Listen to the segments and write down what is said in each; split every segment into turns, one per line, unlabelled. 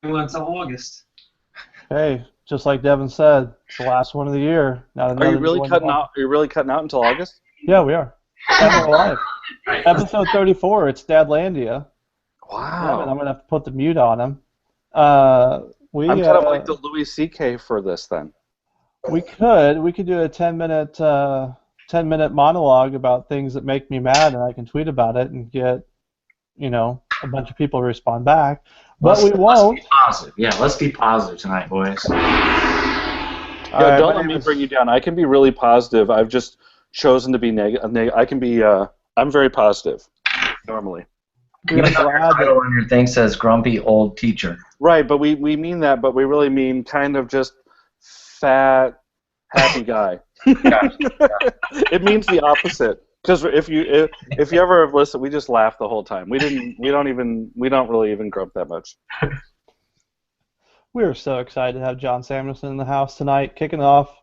Until August.
Hey, just like Devin said, it's the last one of the year. Not
Are you
another new
really
one to
cutting
come.
out? Are you really cutting out until August?
Yeah, we are. Devin, we're live.
Right.
Episode 34, it's Dadlandia. Devin, I'm
Wow.
going to have to put the mute on him. Uh,
I'm
we
kind of like
uh,
the Louis C.K. for this then.
we could do a 10-minute monologue about things that make me mad, and I can tweet about it and get a bunch of people to respond back. But we
Let's be
won't.
positive. Yeah, let's be positive tonight, boys.
All
Yo,
right, my
don't let
name
me
is.
bring you down. I can be really positive. I've just chosen to be negative. I can be. I'm very positive normally.
We are
Even though your
glad that
title on your thing says grumpy old teacher.
Right, but we mean that, but we really mean kind of just fat, happy guy. It means the opposite. Because if you ever have listened, we just laugh the whole time. We don't really even grump that much.
we are so excited to have John Samuelson in the house tonight, kicking off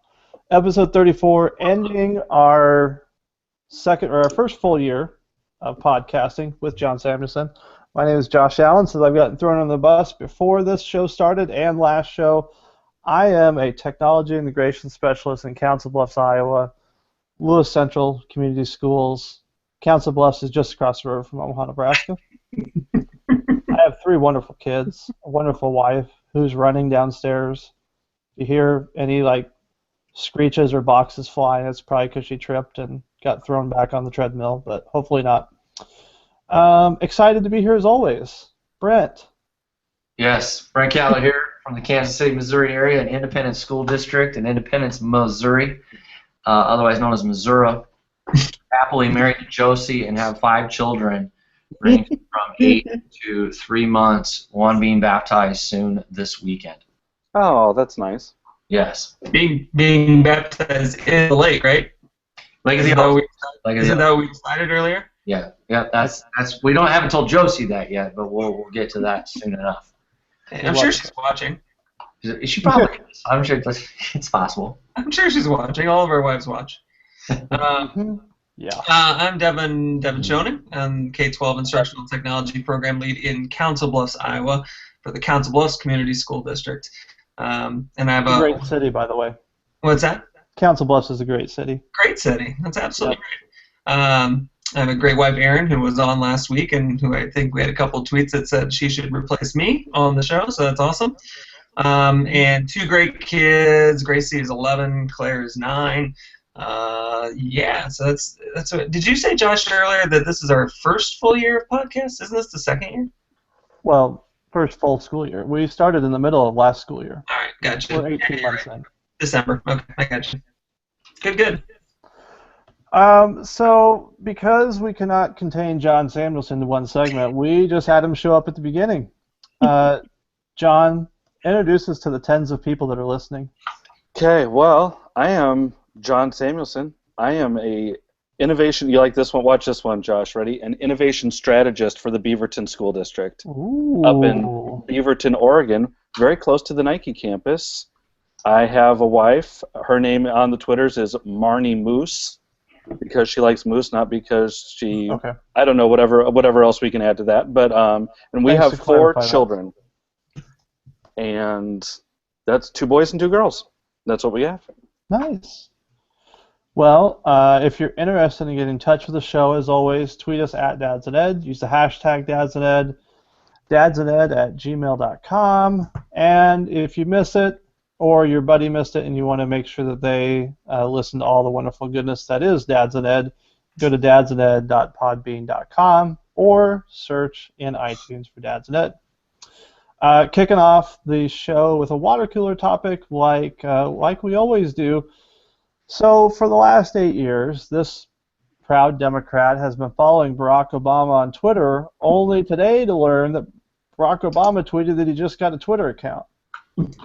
episode 34, ending our first full year of podcasting with John Samuelson. My name is Josh Allen. Since I've gotten thrown on the bus before this show started and last show, I am a technology integration specialist in Council Bluffs, Iowa, Lewis Central Community Schools. Council Bluffs is just across the road from Omaha, Nebraska. I have three wonderful kids, a wonderful wife who's running downstairs. If you hear any screeches or boxes flying, it's probably because she tripped and got thrown back on the treadmill, but hopefully not. Excited to be here as always. Brent.
Yes, Brent Caller here from the Kansas City, Missouri area, an independent school district in Independence, Missouri, otherwise known as Missouri. Happily married to Josie and have 5 children, ranging from 8 to 3 months, one being baptized soon this weekend.
Oh, that's nice.
Yes.
Being baptized in the lake, right?
Lake of
Isn't
the
that what
Ozarks.
we,
Lake of the
isn't that
Ozarks.
what we decided earlier?
Yeah, that's we haven't told Josie that yet, but we'll get to that soon enough.
I'm sure she's watching.
She probably is. I'm sure it's possible.
I'm sure she's watching. All of our wives watch.
Yeah.
I'm Devin Schoening. I'm K-12 Instructional Technology Program Lead in Council Bluffs, Iowa, for the Council Bluffs Community School District. And I have a
Great city, by the way.
What's that?
Council Bluffs is a great city.
Great city. That's absolutely right. I have a great wife, Erin, who was on last week, and who I think we had a couple of tweets that said she should replace me on the show, so that's awesome. And 2 great kids. Gracie is 11, Claire is 9. Yeah, so that's what. Did you say, Josh, earlier that this is our first full year of podcast? Isn't this the second year?
Well, first full school year. We started in the middle of last school year.
All right, gotcha.
We're 18 months in.
December. Okay, I gotcha. Good.
So, because we cannot contain John Samuelson to one segment, we just had him show up at the beginning. John, introduce us to the tens of people that are listening.
Okay, well, I am John Samuelson. I am a innovation. You like this one? Watch this one, Josh. Ready? An innovation strategist for the Beaverton School District up in Beaverton, Oregon, very close to the Nike campus. I have a wife. Her name on the Twitters is Marnie Moose, because she likes moose, not because she.
Okay.
I don't know, whatever else we can add to that. But and we
Thanks
have
to
4
clarify that.
children, and that's 2 boys and 2 girls. That's what we have.
Nice. Well, if you're interested in getting in touch with the show, as always, tweet us at dadsanded. Use the hashtag dadsanded, dadsanded@gmail.com. And if you miss it, or your buddy missed it and you want to make sure that they listen to all the wonderful goodness that is Dads and Ed, go to dadsanded.podbean.com or search in iTunes for Dads and Ed. Kicking off the show with a water cooler topic like we always do. So for the last 8 years, this proud Democrat has been following Barack Obama on Twitter, only today to learn that Barack Obama tweeted that he just got a Twitter account.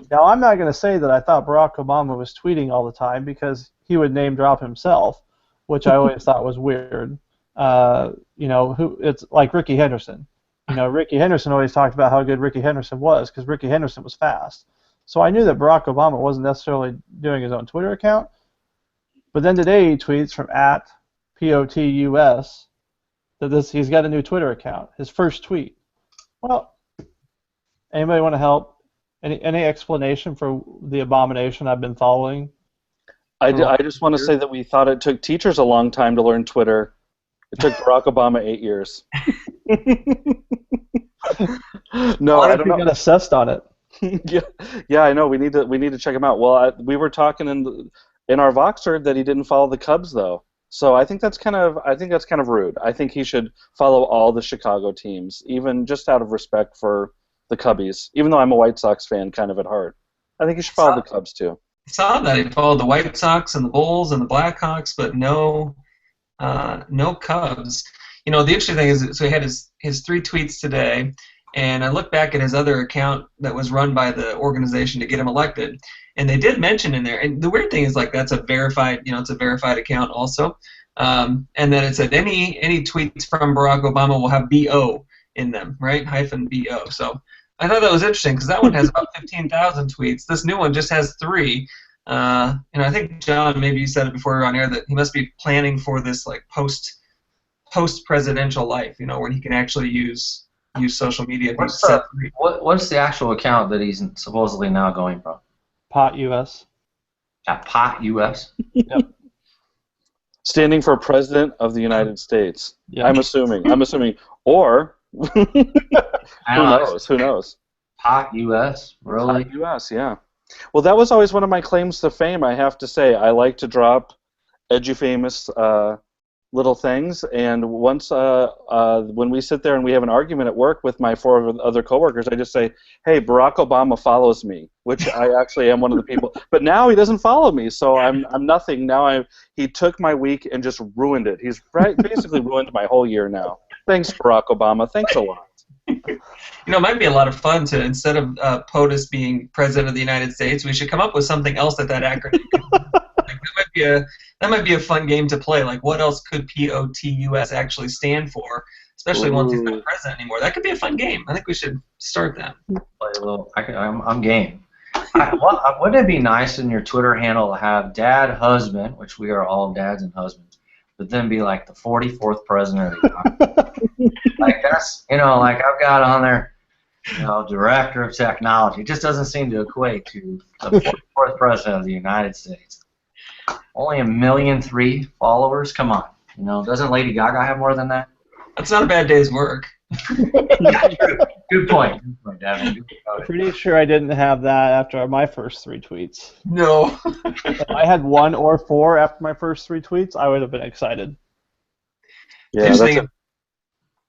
Now, I'm not going to say that I thought Barack Obama was tweeting all the time, because he would name drop himself, which I always thought was weird. It's like Ricky Henderson. Ricky Henderson always talked about how good Ricky Henderson was, because Ricky Henderson was fast. So I knew that Barack Obama wasn't necessarily doing his own Twitter account. But then today he tweets from @POTUS that he's got a new Twitter account, his first tweet. Well, Anybody want to help? Any explanation for the abomination I've been following?
I just want to say that we thought it took teachers a long time to learn Twitter. It took Barack Obama 8 years. No, I don't know.
Got assessed on it.
Yeah, I know. We need to check him out. Well, we were talking in our Voxer that he didn't follow the Cubs though. So I think that's kind of rude. I think he should follow all the Chicago teams, even just out of respect for the Cubbies. Even though I'm a White Sox fan, kind of at heart, I think he should follow the Cubs too.
I saw that he followed the White Sox and the Bulls and the Blackhawks, but no Cubs. You know, the interesting thing is, so he had his 3 tweets today, and I looked back at his other account that was run by the organization to get him elected, and they did mention in there. And the weird thing is, like, that's a verified, it's a verified account also. And then it said any tweets from Barack Obama will have BO in them, right? -BO. So I thought that was interesting because that one has about 15,000 tweets. This new one just has 3. I think, John, maybe you said it before we were on air, that he must be planning for this like post-presidential life, where he can actually use social media.
What's the actual account that he's supposedly now going from?
Pot US.
At Pot US?
Yep.
Standing for President of the United States.
Yep.
I'm assuming. Or who knows?
Pot US? Really?
Pot US, yeah. Well, that was always one of my claims to fame, I have to say. I like to drop edgy-famous little things, and once when we sit there and we have an argument at work with my 4 other coworkers, I just say, hey, Barack Obama follows me, which I actually am one of the people. But now he doesn't follow me, so I'm nothing. Now he took my week and just ruined it. He's basically ruined my whole year now. Thanks, Barack Obama. Thanks a lot.
It might be a lot of fun to, instead of POTUS being President of the United States, we should come up with something else that acronym could that might be a fun game to play. Like, what else could POTUS actually stand for, especially once he's not president anymore? That could be a fun game. I think we should start that.
Play a little. I'm game. Wouldn't it be nice in your Twitter handle to have dad, husband, which we are all dads and husbands, but then be like the 44th president of the United States? Like, that's, like I've got on there, director of technology. It just doesn't seem to equate to the 44th president of the United States. Only 1.3 million followers? Come on. Doesn't Lady Gaga have more than that?
That's not a bad day's work.
Good point, Devin.
Pretty sure I didn't have that after my first 3 tweets.
No.
If I had 1 or 4 after my first 3 tweets, I would have been excited.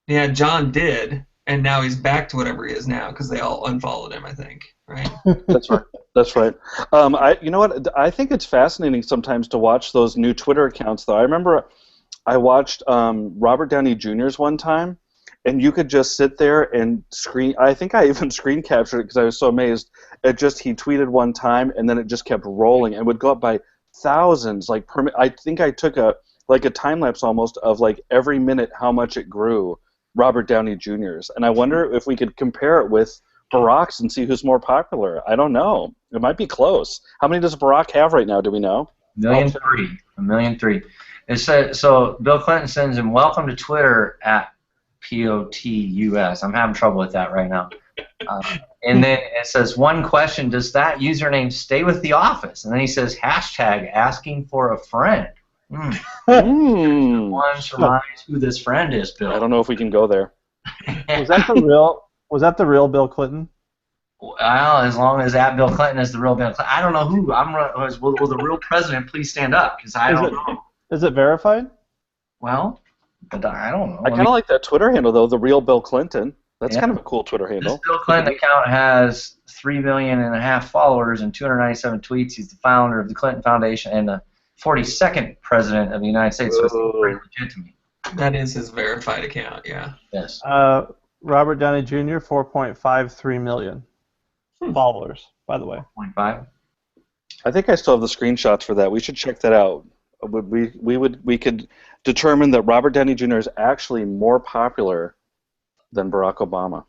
Yeah, John did, and now he's back to whatever he is now because they all unfollowed him, I think, right?
That's right. You know what? I think it's fascinating sometimes to watch those new Twitter accounts, though. I remember I watched Robert Downey Jr.'s one time, and you could just sit there and screen. I think I even screen captured it because I was so amazed. He tweeted one time, and then it just kept rolling and would go up by thousands. I think I took a time lapse almost of like every minute how much it grew. Robert Downey Jr.'s, and I wonder if we could compare it with Barack's and see who's more popular. I don't know. It might be close. How many does Barack have right now? Do we know?
1.3 million. It said, so Bill Clinton sends him, welcome to Twitter at POTUS. I'm having trouble with that right now. And then it says, one question, does that username stay with the office? And then he says, hashtag asking for a friend. One surmise who this friend is, Bill.
I don't know if we can go there.
Was that the real Bill Clinton?
Well, as long as that Bill Clinton is the real Bill Clinton. I don't know who. Will the real president please stand up? Because I don't know.
Is it verified?
Well, but I don't know.
I kind of like that Twitter handle, though, the real Bill Clinton. That's kind of a cool Twitter handle.
This Bill Clinton account has 3.5 million followers and 297 tweets. He's the founder of the Clinton Foundation and the 42nd president of the United States. So it's pretty legit to me.
That is his verified account, yeah.
Yes.
Robert Downey Jr., 4.53 million followers, by the way.
0.5.
I think I still have the screenshots for that. We should check that out. We could determine that Robert Downey Jr. is actually more popular than Barack Obama.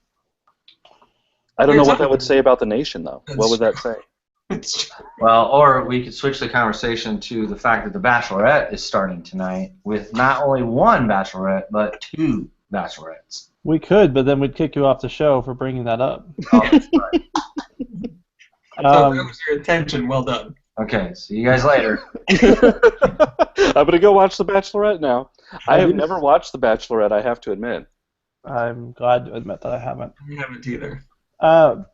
I don't know what that would say about the nation, though. What would that say?
Well, or we could switch the conversation to the fact that The Bachelorette is starting tonight with not only one Bachelorette, but 2 Bachelorettes.
We could, but then we'd kick you off the show for bringing that up.
Oh, that's right.
So if that was your intention. Well done.
Okay, see you guys later.
I'm going to go watch The Bachelorette now. I have never watched The Bachelorette, I have to admit.
I'm glad to admit that I haven't.
I haven't either.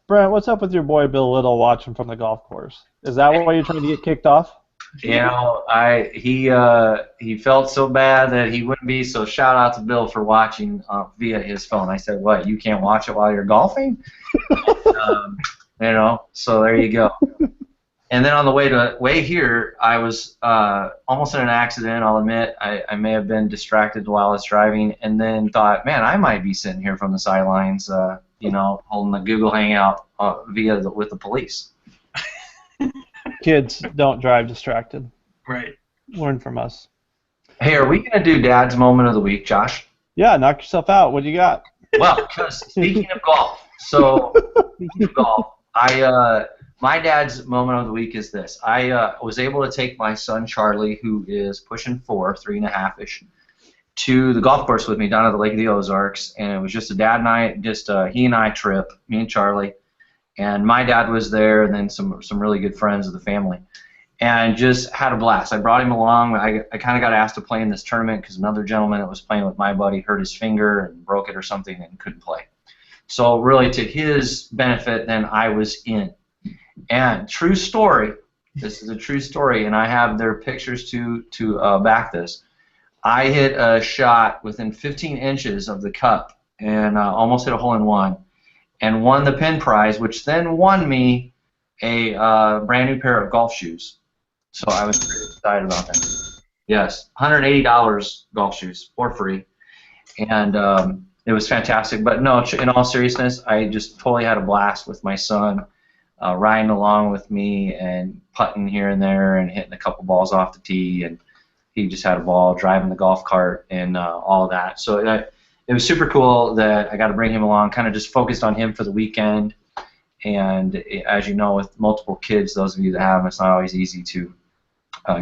Brent, what's up with your boy Bill Little watching from the golf course? Is that why you're trying to get kicked off?
You know, he felt so bad that he wouldn't be. So shout out to Bill for watching via his phone. I said, "What? You can't watch it while you're golfing?" You know. So there you go. And then on the way here, I was almost in an accident. I'll admit, I may have been distracted while I was driving, and then thought, man, I might be sitting here from the sidelines, you know, holding a Google Hangout with the police.
Kids, don't drive distracted.
Right.
Learn from us.
Hey, are we gonna do Dad's moment of the week, Josh?
Yeah, knock yourself out. What do you got?
Well, because speaking of golf, my dad's moment of the week is this. I was able to take my son Charlie, who is pushing 3.5-ish, to the golf course with me down at the Lake of the Ozarks, and it was just a dad and I, he and I trip, me and Charlie, and my dad was there, and then some really good friends of the family, and just had a blast. I brought him along. I kind of got asked to play in this tournament because another gentleman that was playing with my buddy hurt his finger and broke it or something and couldn't play. So really, to his benefit, then I was in. And true story, this is a true story, and I have their pictures to back this. I hit a shot within 15 inches of the cup and almost hit a hole-in-one and won the pin prize, which then won me a brand new pair of golf shoes. So I was pretty excited about that. Yes, $180 golf shoes for free, and it was fantastic. But no, in all seriousness, I just totally had a blast with my son. Riding along with me and putting here and there and hitting a couple balls off the tee, and he just had a ball driving the golf cart and all of that. So it was super cool that I got to bring him along, kind of just focused on him for the weekend. And as you know, with multiple kids, those of you that have them, it's not always easy to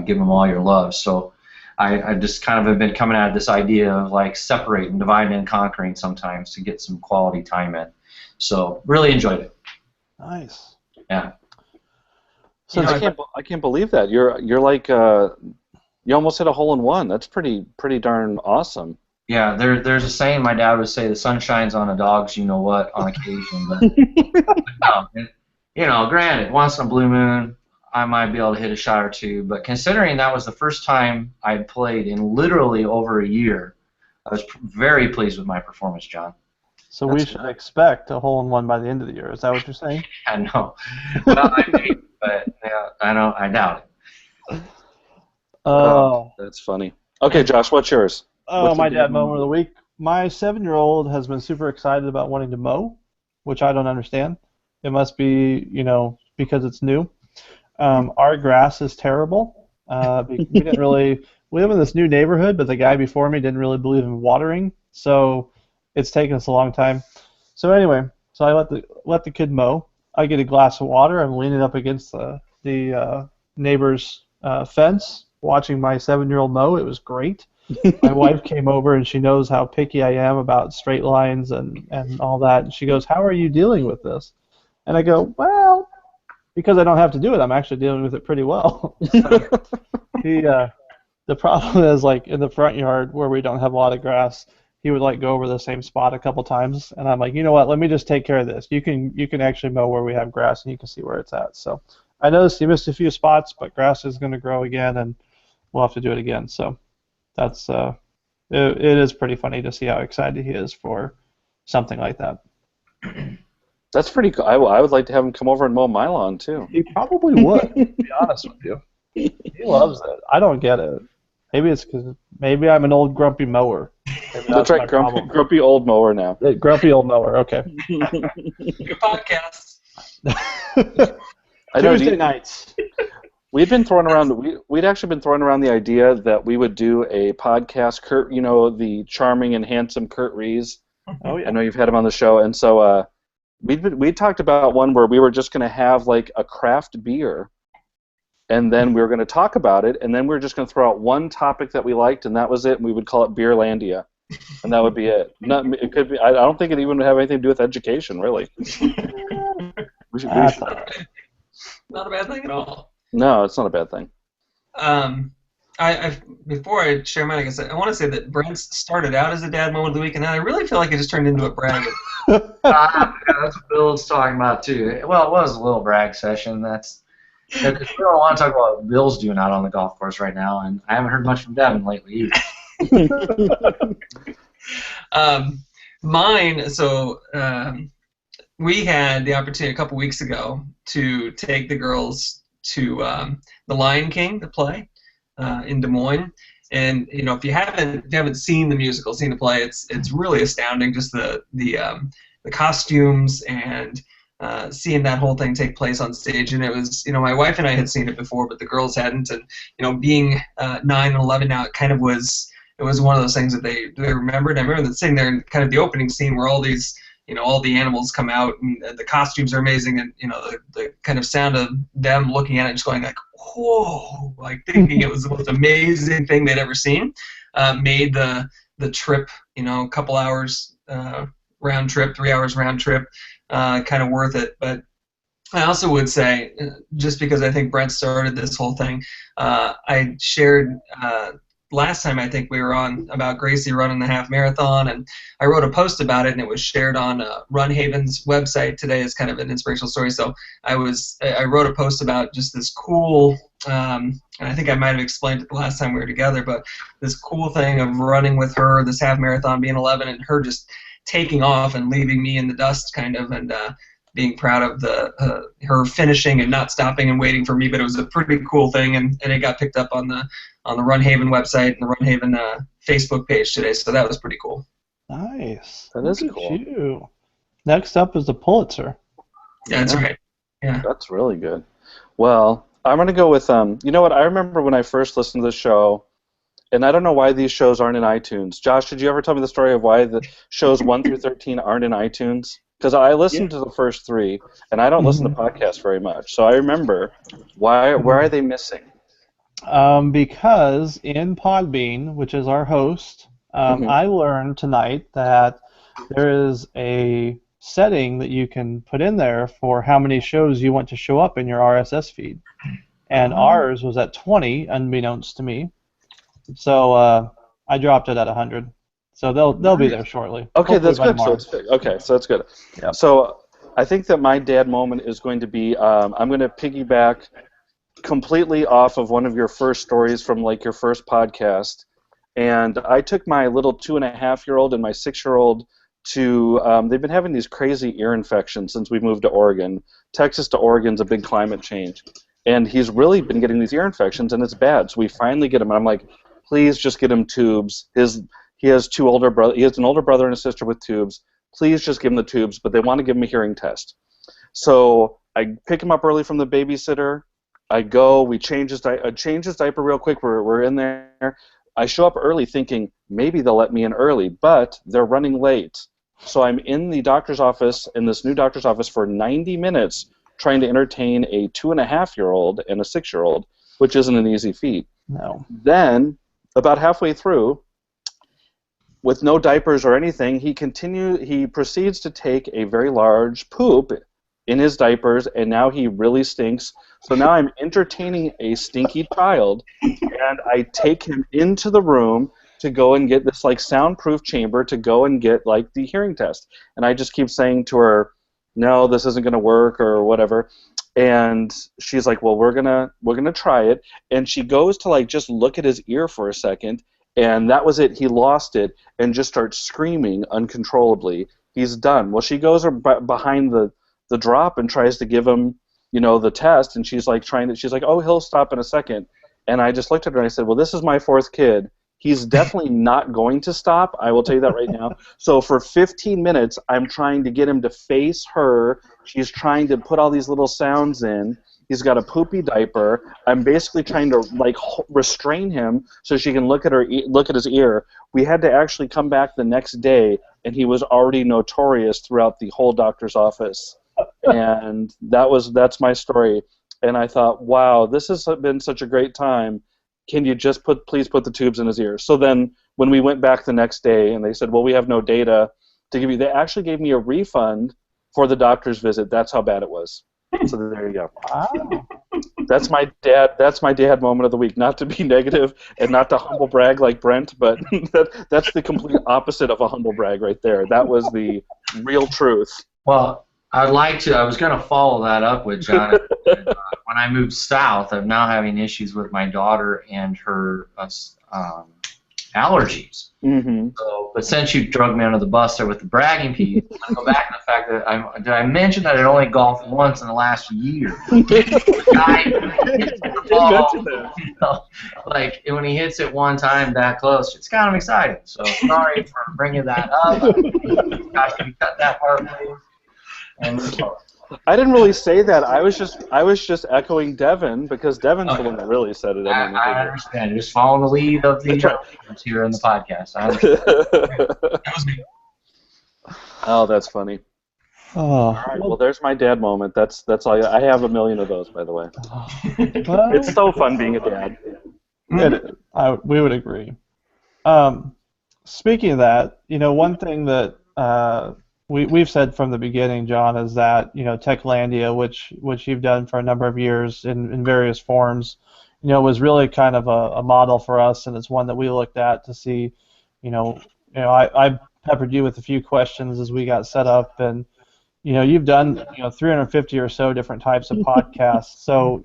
give them all your love. So I just kind of have been coming out of this idea of like separating, dividing and conquering sometimes to get some quality time in. So really enjoyed it.
Nice.
Yeah.
So I can't believe that you're like you almost hit a hole-in-one. That's pretty darn awesome.
Yeah, there's a saying my dad would say: "The sun shines on a dog's you know what on occasion." But no, you know, granted, once in a blue moon, I might be able to hit a shot or two. But considering that was the first time I played in literally over a year, I was very pleased with my performance, John.
So we should expect a hole-in-one by the end of the year. Is that what you're saying?
I know. Well, I mean, but yeah, I doubt it.
Oh, that's funny. Okay, Josh, what's yours?
Oh, my dad moment of the week. My 7-year-old has been super excited about wanting to mow, which I don't understand. It must be, you know, because it's new. Our grass is terrible. We didn't really. We live in this new neighborhood, but the guy before me didn't really believe in watering, so it's taken us a long time. So anyway, I let the kid mow. I get a glass of water. I'm leaning up against the neighbor's fence, watching my 7-year-old mow. It was great. My wife came over, and she knows how picky I am about straight lines and all that. And she goes, "How are you dealing with this?" And I go, "Well, because I don't have to do it, I'm actually dealing with it pretty well." The problem is, like, in the front yard where we don't have a lot of grass, he would like go over the same spot a couple times, and I'm like, you know what? Let me just take care of this. You can actually mow where we have grass, and you can see where it's at. So I noticed he missed a few spots, but grass is going to grow again, and we'll have to do it again. So that's it is pretty funny to see how excited he is for something like that.
That's pretty cool. I would like to have him come over and mow my lawn too.
He probably would, to be honest with you. He loves it. I don't get it. Maybe it's because maybe I'm an old grumpy mower.
That's right, grumpy old mower now.
Grumpy old mower. Okay.
Good podcast.
Tuesday nights.
We'd actually been throwing around the idea that we would do a podcast. Kurt, you know, the charming and handsome Kurt Rees.
Oh yeah.
I know you've had him on the show, and so we talked about one where we were just going to have like a craft beer, and then we were going to talk about it, and then we were just going to throw out one topic that we liked, and that was it, and we would call it Beerlandia. and that would be it. It could be. I don't think it even would have anything to do with education, really.
Not a bad thing at all.
No, it's not a bad thing.
Before I share mine, I want to say that Brent started out as a dad moment of the week, and then I really feel like it just turned into a brag.
That's what Bill's talking about too. Well, it was a little brag session. Because we don't want to talk about what Bill's doing out on the golf course right now, and I haven't heard much from Devin lately either.
Mine. So we had the opportunity a couple weeks ago to take the girls to the Lion King to play in Des Moines, and if you haven't seen the musical, seen the play, it's really astounding. Just the costumes and seeing that whole thing take place on stage. And it was, my wife and I had seen it before, but the girls hadn't. And being 9 and 11 now, it was one of those things that they remembered. I remember that sitting there in kind of the opening scene where all these all the animals come out, and the costumes are amazing, and the kind of sound of them looking at it, just going like, whoa, like thinking it was the most amazing thing they'd ever seen, made the trip, a couple hours round trip, 3 hours round trip, kind of worth it. But I also would say, just because I think Brent started this whole thing, I shared last time I think we were on about Gracie running the half marathon, and I wrote a post about it, and it was shared on Run Haven's website today as kind of an inspirational story. So I wrote a post about just this cool, and I think I might have explained it the last time we were together, but this cool thing of running with her, this half marathon, being 11, and her just taking off and leaving me in the dust, kind of, and being proud of her finishing and not stopping and waiting for me. But it was a pretty cool thing, and it got picked up on the Run Haven website and the Run Haven Facebook page today. So that was pretty cool.
Nice.
That is cool.
You. Next up is the Pulitzer.
Yeah, that's right. Yeah.
That's really good. Well, I'm going to go with, you know what, I remember when I first listened to the show, and I don't know why these shows aren't in iTunes. Josh, did you ever tell me the story of why the shows 1 through 13 aren't in iTunes? Because I listened to the first 3, and I don't listen to podcasts very much. So I remember, where are they missing?
Because in Podbean, which is our host, I learned tonight that there is a setting that you can put in there for how many shows you want to show up in your RSS feed. And ours was at 20, unbeknownst to me. So I dropped it at 100. So they'll be there shortly.
Okay, that's good. So that's good.
Yep.
So I think that my dad moment is going to be, I'm going to piggyback completely off of one of your first stories from like your first podcast, and I took my little 2.5-year-old and my 6-year-old to, they've been having these crazy ear infections since we moved to Oregon. Texas to Oregon's a big climate change, and he's really been getting these ear infections, and it's bad. So we finally get him, and I'm like, please just get him tubes. He has an older brother and a sister with tubes. Please just give him the tubes, but they want to give him a hearing test. So I pick him up early from the babysitter. I go, we change his diaper real quick. We're in there. I show up early thinking maybe they'll let me in early, but they're running late. So I'm in the doctor's office, in this new doctor's office, for 90 minutes trying to entertain a 2.5-year-old and a 6-year-old, which isn't an easy feat.
No.
Then, about halfway through, with no diapers or anything, he proceeds to take a very large poop in his diapers, and now he really stinks. So now I'm entertaining a stinky child, and I take him into the room to go and get this like soundproof chamber to go and get like the hearing test. And I just keep saying to her, no, this isn't going to work or whatever. And she's like, well, we're gonna try it. And she goes to like just look at his ear for a second, and that was it. He lost it and just starts screaming uncontrollably. He's done. Well, she goes behind the drop and tries to give him, the test, and she's like, oh, he'll stop in a second. And I just looked at her and I said, well, this is my 4th kid. He's definitely not going to stop. I will tell you that right now. So for 15 minutes, I'm trying to get him to face her. She's trying to put all these little sounds in. He's got a poopy diaper. I'm basically trying to like restrain him so she can look at his ear. We had to actually come back the next day, and he was already notorious throughout the whole doctor's office. And that's my story. And I thought, wow, this has been such a great time. can you just please put the tubes in his ears? So then when we went back the next day and they said, well, we have no data to give you, they actually gave me a refund for the doctor's visit. That's how bad it was. So there you go.
Wow.
That's my dad moment of the week. Not to be negative and not to humble brag like Brent, but that's the complete opposite of a humble brag right there. That was the real truth.
Well, I was going to follow that up with John. When I moved south, I'm now having issues with my daughter and her allergies.
Mm-hmm.
So, but since you drugged me under the bus there with the bragging piece, I go back to the fact that did I mention that I only golfed once in the last year? Like when he hits it one time that close, it's kind of exciting. So sorry for bringing that up. Gosh, can you cut that part, please? And
I didn't really say that. I was just echoing Devin because Devin's the one that really said it.
I understand. You're just following the lead of the here in the podcast. I understand.
That was me.
Oh, that's funny.
Oh,
All right. Well, there's my dad moment. That's all. I have a million of those, by the way.
well,
It's so fun being a dad.
we would agree. Speaking of that, one thing that we've said from the beginning, John, is that Techlandia, which you've done for a number of years in various forms, was really kind of a model for us, and it's one that we looked at to see, I peppered you with a few questions as we got set up, and you've done 350 or so different types of podcasts. So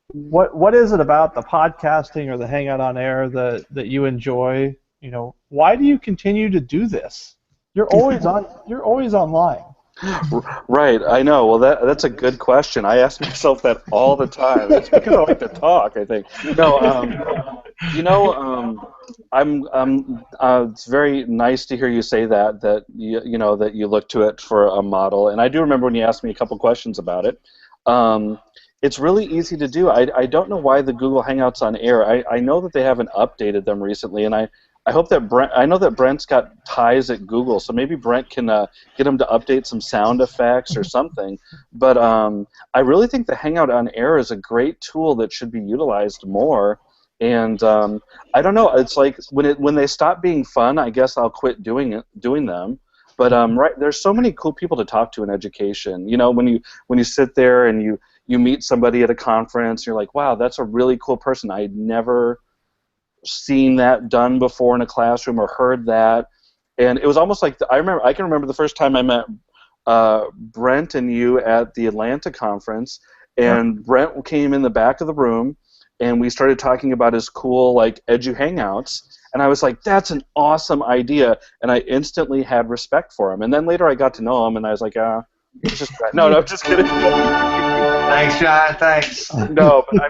what is it about the podcasting or the Hangout on Air that you enjoy? Why do you continue to do this? You're always online.
Right, I know. Well, that's a good question. I ask myself that all the time. It's because I like to talk, I think. No, it's very nice to hear you say that you look to it for a model. And I do remember when you asked me a couple questions about it. It's really easy to do. I don't know why the Google Hangouts on Air. I know that they haven't updated them recently, and I hope that I know that Brent's got ties at Google, so maybe Brent can get him to update some sound effects or something. But I really think the Hangout on Air is a great tool that should be utilized more. And I don't know. It's like when they stop being fun, I guess I'll quit doing them. But there's so many cool people to talk to in education. When you sit there and you meet somebody at a conference, you're like, wow, that's a really cool person. I'd never seen that done before in a classroom or heard that, and it was almost like I can remember the first time I met Brent and you at the Atlanta conference, and Brent came in the back of the room and we started talking about his cool edu hangouts, and I was like, that's an awesome idea, and I instantly had respect for him. And then later I got to know him and I was like, it's just no, I'm just kidding.
Thanks, John. Thanks.
No, but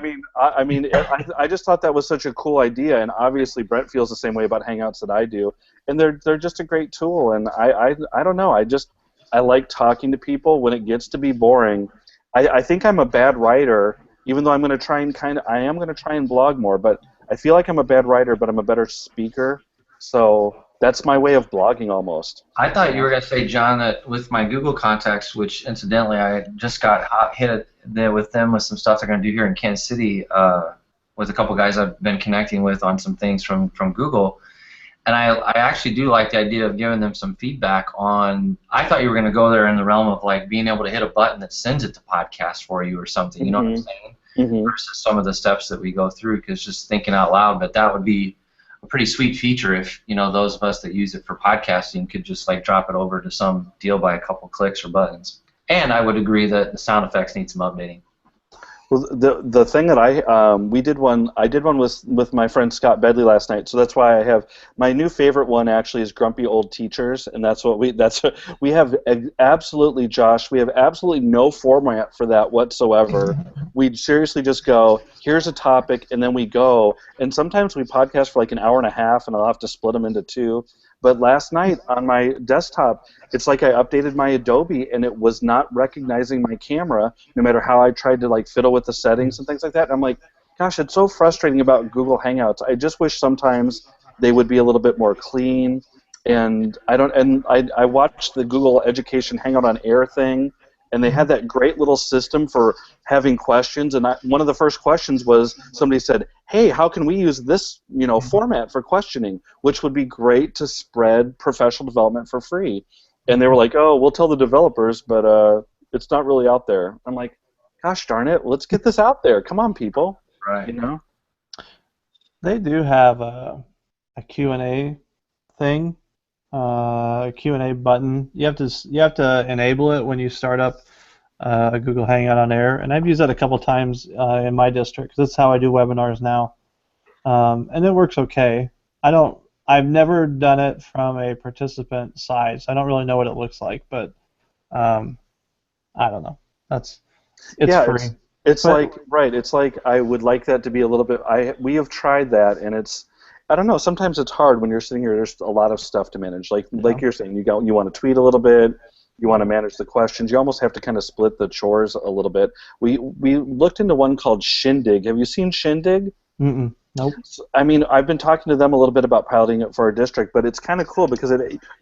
I just thought that was such a cool idea, and obviously Brent feels the same way about Hangouts that I do, and they're just a great tool. And I don't know. I like talking to people. When it gets to be boring, I think I'm a bad writer, even though I'm going to try and blog more. But I feel like I'm a bad writer, but I'm a better speaker. So that's my way of blogging almost.
I thought you were going to say, John, that with my Google contacts, which incidentally I just got hit there with them with some stuff they're going to do here in Kansas City with a couple guys I've been connecting with on some things from Google. And I actually do like the idea of giving them some feedback on, I thought you were going to go there in the realm of being able to hit a button that sends it to podcast for you or something, you know what I'm saying? Mm-hmm. Versus some of the steps that we go through, because just thinking out loud, but that would be a pretty sweet feature if those of us that use it for podcasting could just drop it over to some deal by a couple clicks or buttons. And I would agree that the sound effects need some updating.
Well, the thing that I did one with my friend Scott Bedley last night, so that's why I have my new favorite one actually is Grumpy Old Teachers, and we have absolutely, Josh, we have absolutely no format for that whatsoever. We seriously just go, here's a topic, and then we go, and sometimes we podcast for an hour and a half, and I'll have to split them into two. But last night on my desktop, it's like I updated my Adobe and it was not recognizing my camera, no matter how I tried to fiddle with the settings and things like that. And I'm like, gosh, it's so frustrating about Google Hangouts. I just wish sometimes they would be a little bit more clean. And I watched the Google Education Hangout on Air thing, and they had that great little system for having questions. And one of the first questions was somebody said, "Hey, how can we use this, format for questioning, which would be great to spread professional development for free?" And they were like, "Oh, we'll tell the developers, but it's not really out there." I'm like, "Gosh darn it, let's get this out there. Come on, people."
Right.
They do have a Q&A thing, a Q&A button. You have to enable it when you start up a Google Hangout on Air, and I've used that a couple times in my district 'cause that's how I do webinars now, and it works okay. I've never done it from a participant side, so I don't really know what it looks like, but I don't know. It's free.
It's like I would like that to be a little bit. We have tried that, and I don't know. Sometimes it's hard when you're sitting here. There's a lot of stuff to manage. Like you're saying, you want to tweet a little bit. You want to manage the questions. You almost have to kind of split the chores a little bit. We looked into one called Shindig. Have you seen Shindig?
Mm-mm. Nope.
I mean, I've been talking to them a little bit about piloting it for our district, but it's kind of cool because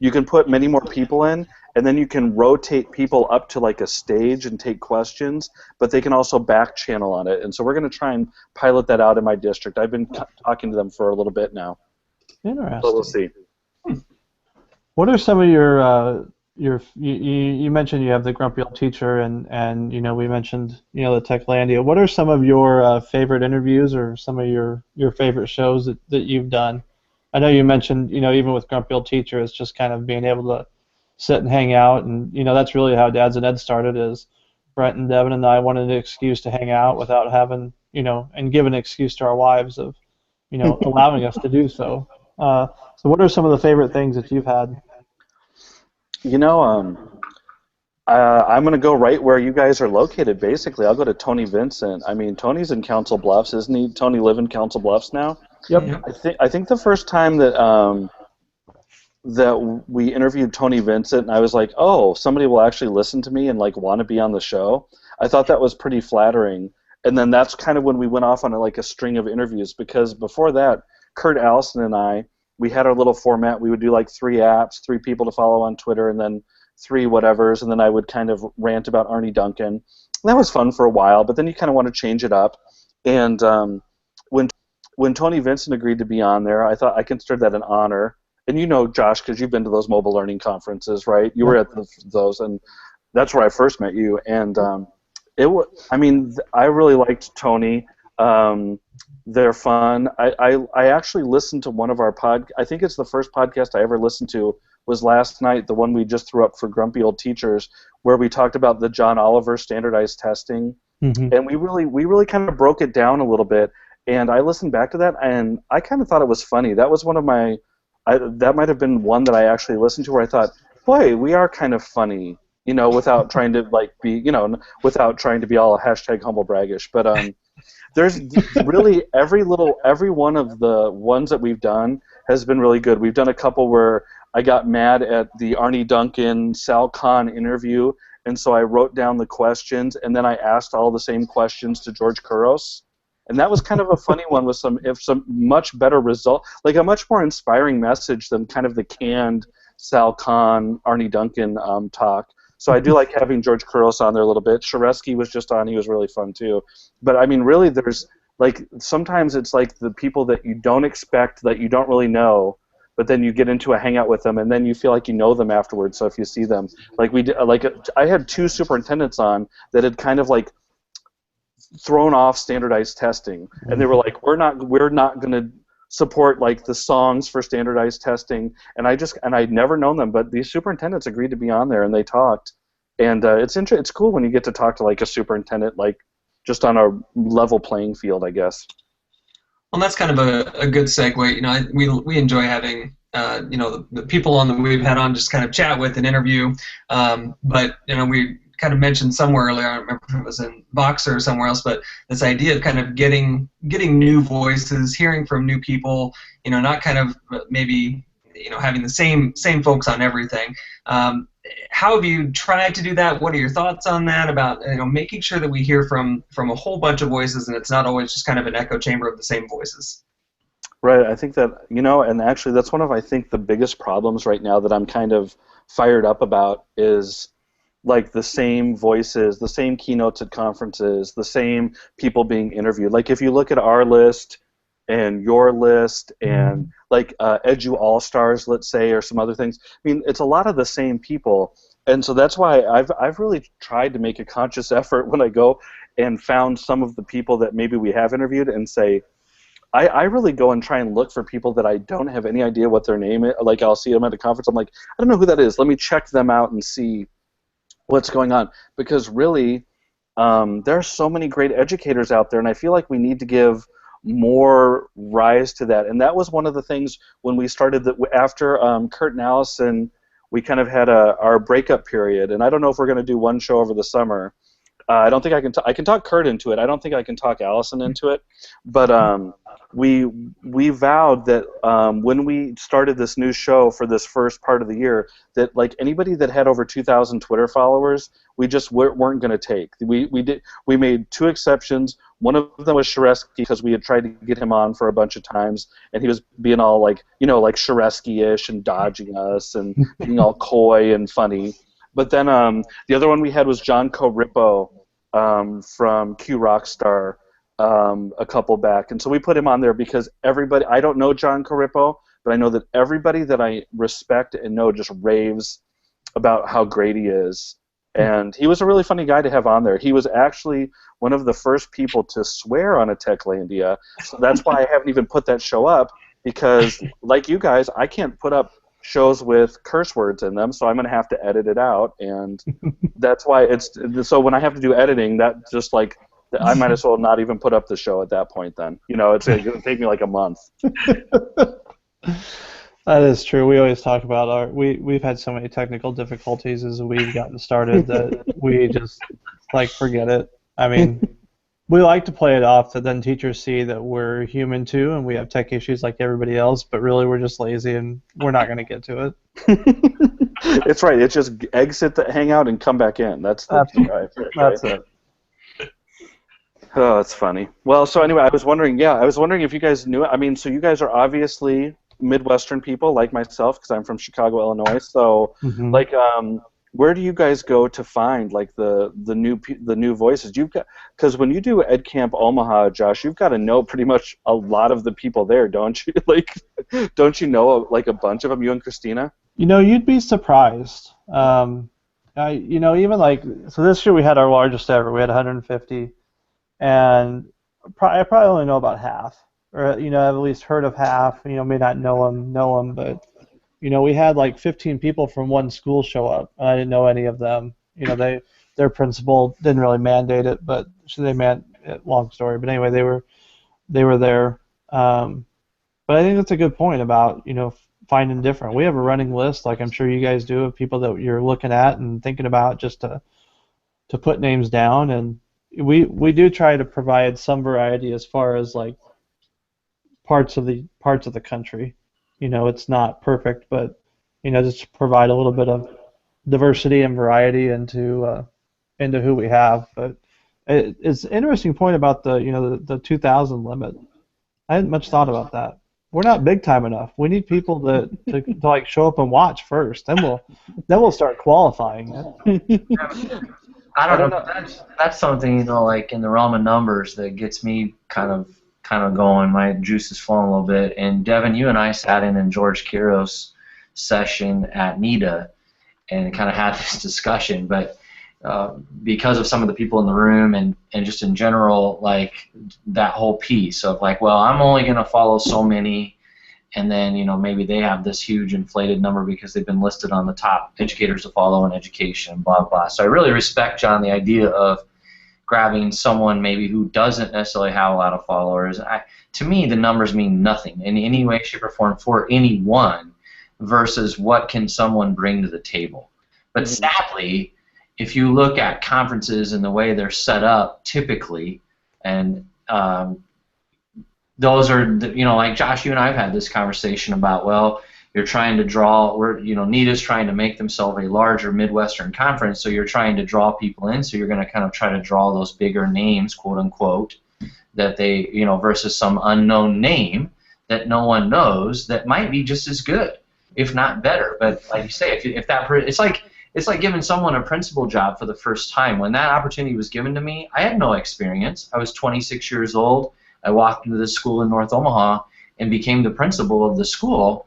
you can put many more people in, and then you can rotate people up to like a stage and take questions, but they can also back channel on it. And so we're going to try and pilot that out in my district. I've been talking to them for a little bit now.
Interesting.
So we'll see.
What are some of you mentioned you have the Grumpy Old Teacher, and we mentioned the Techlandia. What are some of your favorite interviews or some of your favorite shows that you've done? I know you mentioned even with Grumpy Old Teacher, it's just kind of being able to sit and hang out, and that's really how Dads and Ed started. Is Brent and Devin and I wanted an excuse to hang out without having and give an excuse to our wives of allowing us to do so. So what are some of the favorite things that you've had?
I'm going to go right where you guys are located, basically. I'll go to Tony Vincent. I mean, Tony's in Council Bluffs, isn't he? Tony live in Council Bluffs now?
Yep.
I think the first time that we interviewed Tony Vincent, and I was like, oh, somebody will actually listen to me and want to be on the show. I thought that was pretty flattering. And then that's kind of when we went off on a string of interviews, because before that, Kurt Allison and I, we had our little format. We would do 3 apps, 3 people to follow on Twitter, and then 3 whatevers, and then I would kind of rant about Arnie Duncan. And that was fun for a while, but then you kind of want to change it up. And when Tony Vincent agreed to be on there, I thought I considered that an honor. And Josh, because you've been to those mobile learning conferences, right? You were at those, and that's where I first met you. And I really liked Tony. They're fun. I actually listened to one of our I think it's the first podcast I ever listened to was last night, the one we just threw up for Grumpy Old Teachers, where we talked about the John Oliver standardized testing. Mm-hmm. And we really kind of broke it down a little bit. And I listened back to that, and I kind of thought it was funny. That was one of my that might have been one that I actually listened to where I thought, boy, we are kind of funny, without trying to be, without trying to be all #humble braggish. But there's really every one of the ones that we've done has been really good. We've done a couple where I got mad at the Arnie Duncan Sal Khan interview, and so I wrote down the questions, and then I asked all the same questions to George Couros. And that was kind of a funny one with some much better result, a much more inspiring message than kind of the canned Sal Khan, Arnie Duncan talk. So I do like having George Couros on there a little bit. Sharesky was just on; he was really fun too. But I mean, really, there's sometimes it's the people that you don't expect, that you don't really know, but then you get into a hangout with them, and then you feel like you know them afterwards. So if you see them, I had 2 superintendents on that had kind of thrown off standardized testing, and they were like, we're not going to support the songs for standardized testing, and I'd never known them, but these superintendents agreed to be on there, and they talked, and it's cool when you get to talk to a superintendent just on a level playing field, I guess.
Well, that's kind of a good segue. We enjoy having the people on that we've had on just kind of chat with and interview, but we kind of mentioned somewhere earlier, I don't remember if it was in Boxer or somewhere else, but this idea of kind of getting new voices, hearing from new people, not kind of maybe having the same folks on everything. How have you tried to do that? What are your thoughts on that about making sure that we hear from a whole bunch of voices and it's not always just kind of an echo chamber of the same voices?
Right. I think that and actually that's one of I think the biggest problems right now that I'm kind of fired up about is like the same voices, the same keynotes at conferences, the same people being interviewed. Like if you look at our list and your list and like Edu All Stars, let's say, or some other things. I mean, it's a lot of the same people, and so that's why I've really tried to make a conscious effort when I go and found some of the people that maybe we have interviewed and say, I really go and try and look for people that I don't have any idea what their name is. Like I'll see them at a conference, I'm like, I don't know who that is. Let me check them out and see what's going on, because really there are so many great educators out there, and I feel like we need to give more rise to that. And that was one of the things when we started that after Kurt and Allison, we kind of had our breakup period, and I don't know if we're going to do one show over the summer. I don't think I can talk Kurt into it. I don't think I can talk Allison into it, but we vowed that when we started this new show for this first part of the year, that like anybody that had over 2,000 Twitter followers, we just weren't going to take. We made 2 exceptions. One of them was Sharesky, because we had tried to get him on for a bunch of times, and he was being all like, like Sharesky-ish and dodging us and being all coy and funny. But then the other one we had was John Corripo from Q Rockstar a couple back. And so we put him on there because everybody, I don't know John Corripo, but I know that everybody that I respect and know just raves about how great he is. And he was a really funny guy to have on there. He was actually one of the first people to swear on a Techlandia. So that's why I haven't even put that show up, because like you guys, I can't put up shows with curse words in them, so I'm going to have to edit it out, and that's why so when I have to do editing, that just like I might as well not even put up the show at that point then. It's going to take me like a month.
That is true. We always talk about we've had so many technical difficulties as we've gotten started that we just like forget it. I mean, we like to play it off that then teachers see that we're human too and we have tech issues like everybody else, but really we're just lazy and we're not going to get to it.
It's right. It's just exit the hangout and come back in. That's right.
That's it.
Oh, that's funny. Well, so anyway, I was wondering if you guys knew it. I mean, so you guys are obviously Midwestern people like myself, because I'm from Chicago, Illinois. So, like, where do you guys go to find like the new voices? Because when you do Ed Camp Omaha, Josh, you've got to know pretty much a lot of the people there, don't you? Like, don't you know like a bunch of them? You and Christina?
You'd be surprised. Even like, so this year we had our largest ever. We had 150, and I probably only know about half, or I've at least heard of half. May not know them, but we had like 15 people from one school show up, and I didn't know any of them. Their principal didn't really mandate it, but long story. But anyway, they were there. But I think that's a good point about finding different. We have a running list, like I'm sure you guys do, of people that you're looking at and thinking about just to put names down, and we do try to provide some variety as far as like parts of the country. It's not perfect, but just to provide a little bit of diversity and variety into who we have. But it's an interesting point about the 2,000 limit. I hadn't much thought about that. We're not big time enough. We need people to like show up and watch first. Then we'll start qualifying it.
I don't know. That's something like in the realm of numbers that gets me kind of going. My juice is flowing a little bit. And Devin, you and I sat in George Kiros' session at NIDA and kind of had this discussion. But because of some of the people in the room and just in general, like that whole piece of like, well, I'm only going to follow so many, and then maybe they have this huge inflated number because they've been listed on the top educators to follow in education, blah blah. So I really respect, John, the idea of grabbing someone maybe who doesn't necessarily have a lot of followers. To me, the numbers mean nothing in any way, shape, or form for anyone versus what can someone bring to the table. But sadly, if you look at conferences and the way they're set up typically, and those are, like Josh, you and I have had this conversation about, well, you're trying to draw, NIDA's trying to make themselves a larger Midwestern conference, so you're trying to draw people in, so you're going to kind of try to draw those bigger names, quote unquote, that they, versus some unknown name that no one knows that might be just as good, if not better. But like you say, if that it's like it's like giving someone a principal job for the first time. When that opportunity was given to me, I had no experience. I was 26 years old. I walked into this school in North Omaha and became the principal of the school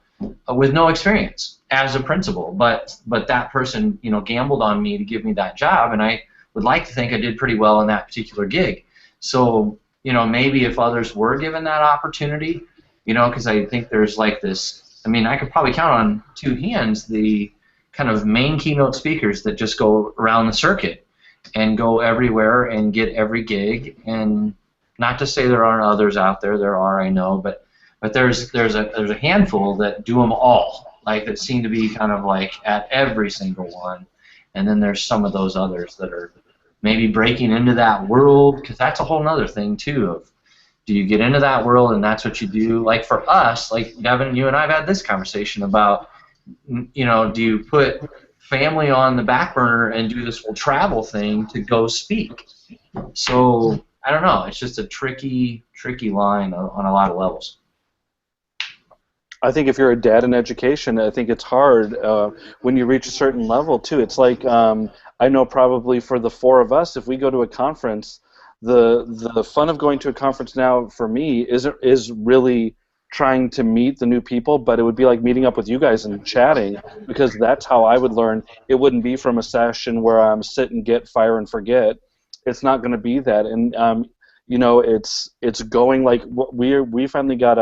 with no experience as a principal. But that person, gambled on me to give me that job, and I would like to think I did pretty well in that particular gig. So, maybe if others were given that opportunity, because I think there's like this, I could probably count on two hands the kind of main keynote speakers that just go around the circuit and go everywhere and get every gig. And not to say there aren't others out there, there are, I know, but there's a handful that do them all, like that seem to be kind of like at every single one. And then there's some of those others that are maybe breaking into that world, because that's a whole other thing too. Of do you get into that world and that's what you do? Like for us, like Devin, you and I have had this conversation about, do you put family on the back burner and do this whole travel thing to go speak? So I don't know. It's just a tricky line on a lot of levels.
I think if you're a dad in education, I think it's hard when you reach a certain level too. It's like I know probably for the four of us, if we go to a conference, the fun of going to a conference now for me is really trying to meet the new people, but it would be like meeting up with you guys and chatting, because that's how I would learn. It wouldn't be from a session where I'm sit and get, fire and forget. It's not going to be that, and it's going like we finally got.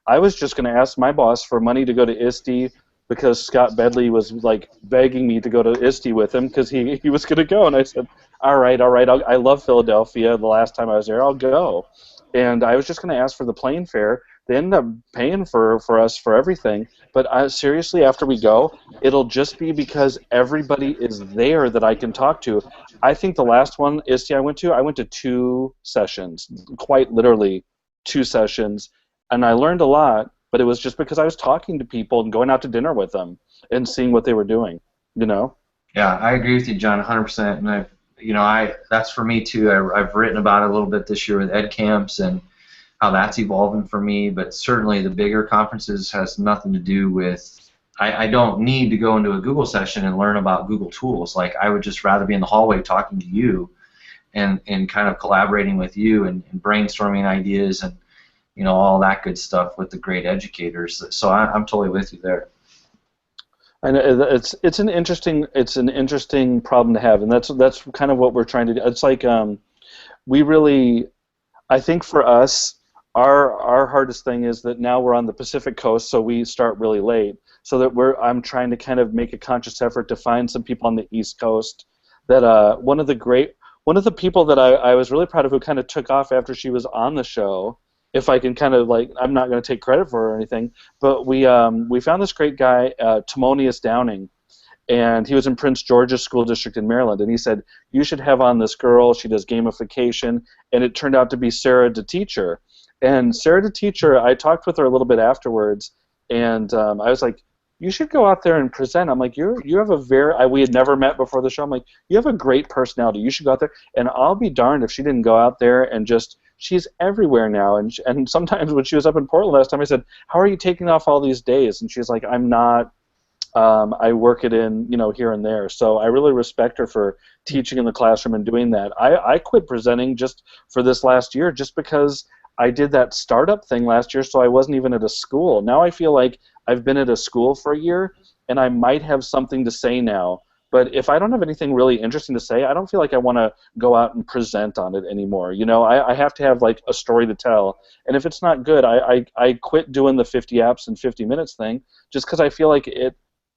I was just going to ask my boss for money to go to ISTE because Scott Bedley was like begging me to go to ISTE with him because he was going to go, and I said, all right, I love Philadelphia. The last time I was there, I'll go, and I was just going to ask for the plane fare. They ended up paying for us for everything, but seriously, after we go, it'll just be because everybody is there that I can talk to. I think the last one, ISTE, I went to 2 sessions, quite literally 2 sessions, and I learned a lot, but it was just because I was talking to people and going out to dinner with them and seeing what they were doing,
Yeah, I agree with you, John, 100%, and that's for me too. I've written about it a little bit this year with ed camps and how that's evolving for me, but certainly the bigger conferences has nothing to do with, I don't need to go into a Google session and learn about Google tools. Like, I would just rather be in the hallway talking to you and kind of collaborating with you and brainstorming ideas and all that good stuff with the great educators. So I'm totally with you there.
And it's an interesting problem to have, and that's kind of what we're trying to do. It's like we really, I think for us, our hardest thing is that now we're on the Pacific Coast, so we start really late. So that I'm trying to kind of make a conscious effort to find some people on the East Coast. That one of the people that I was really proud of, who kind of took off after she was on the show. If I can kind of I'm not going to take credit for her or anything, but we found this great guy, Timonius Downing, and he was in Prince George's School District in Maryland, and he said, you should have on this girl, she does gamification, and it turned out to be Sarah DeTeacher. And Sarah DeTeacher, I talked with her a little bit afterwards, and I was like, you should go out there and present. I'm like, you have a we had never met before the show. I'm like, you have a great personality. You should go out there. And I'll be darned if she didn't go out there and just, she's everywhere now. And sometimes when she was up in Portland last time, I said, how are you taking off all these days? And she's like, I'm not. I work it in, here and there. So I really respect her for teaching in the classroom and doing that. I quit presenting just for this last year just because I did that startup thing last year, so I wasn't even at a school. Now I feel like I've been at a school for a year, and I might have something to say now. But if I don't have anything really interesting to say, I don't feel like I want to go out and present on it anymore. I have to have a story to tell. And if it's not good, I quit doing the 50 apps in 50 minutes thing just because I feel like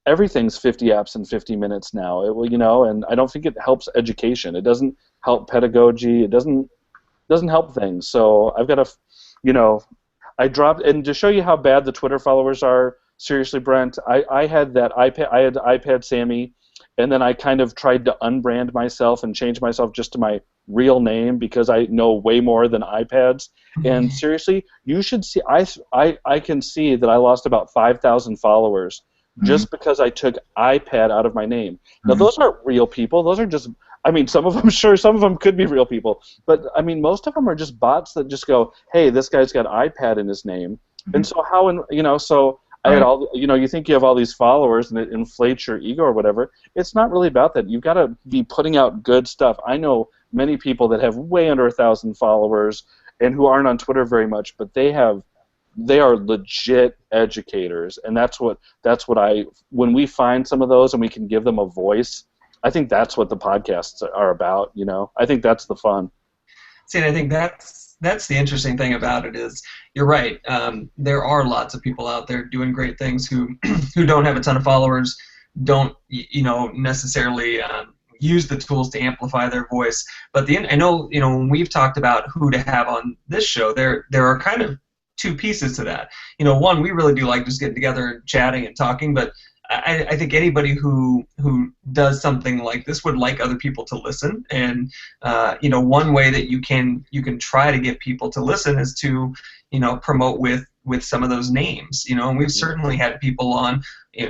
everything's 50 apps in 50 minutes now. And I don't think it helps education. It doesn't help pedagogy. It doesn't help things. So I've got to, I dropped, and to show you how bad the Twitter followers are, seriously, Brent, I had that iPad, I had iPad Sammy, and then I kind of tried to unbrand myself and change myself just to my real name because I know way more than iPads. And seriously, you should see, I can see that I lost about 5,000 followers just because I took iPad out of my name. Now, those aren't real people. Those are just, some of them could be real people. But, most of them are just bots that just go, hey, this guy's got iPad in his name. And so so I had all, you think you have all these followers and it inflates your ego or whatever. It's not really about that. You've got to be putting out good stuff. I know many people that have way under 1,000 followers and who aren't on Twitter very much, but they are legit educators, and that's what when we find some of those and we can give them a voice, I think that's what the podcasts are about. I think that's the fun.
See, and I think that's the interesting thing about it is you're right. There are lots of people out there doing great things who who don't have a ton of followers, don't necessarily use the tools to amplify their voice. But I know when we've talked about who to have on this show, there are kind of two pieces to that. One, we really do like just getting together and chatting and talking, but I think anybody who does something like this would like other people to listen, and one way that you can try to get people to listen is to promote with some of those names, and we've certainly had people on,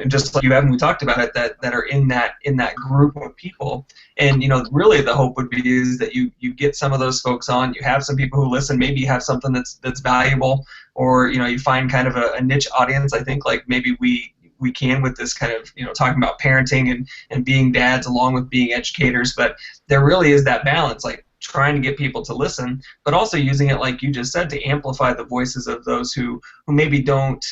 just like you have, and we talked about it, that are in that group of people, and really the hope would be is that you get some of those folks on, you have some people who listen, maybe you have something that's valuable, or you find kind of a niche audience. I think like maybe we can with this kind of talking about parenting and being dads along with being educators, but there really is that balance, like trying to get people to listen, but also using it, like you just said, to amplify the voices of those who maybe don't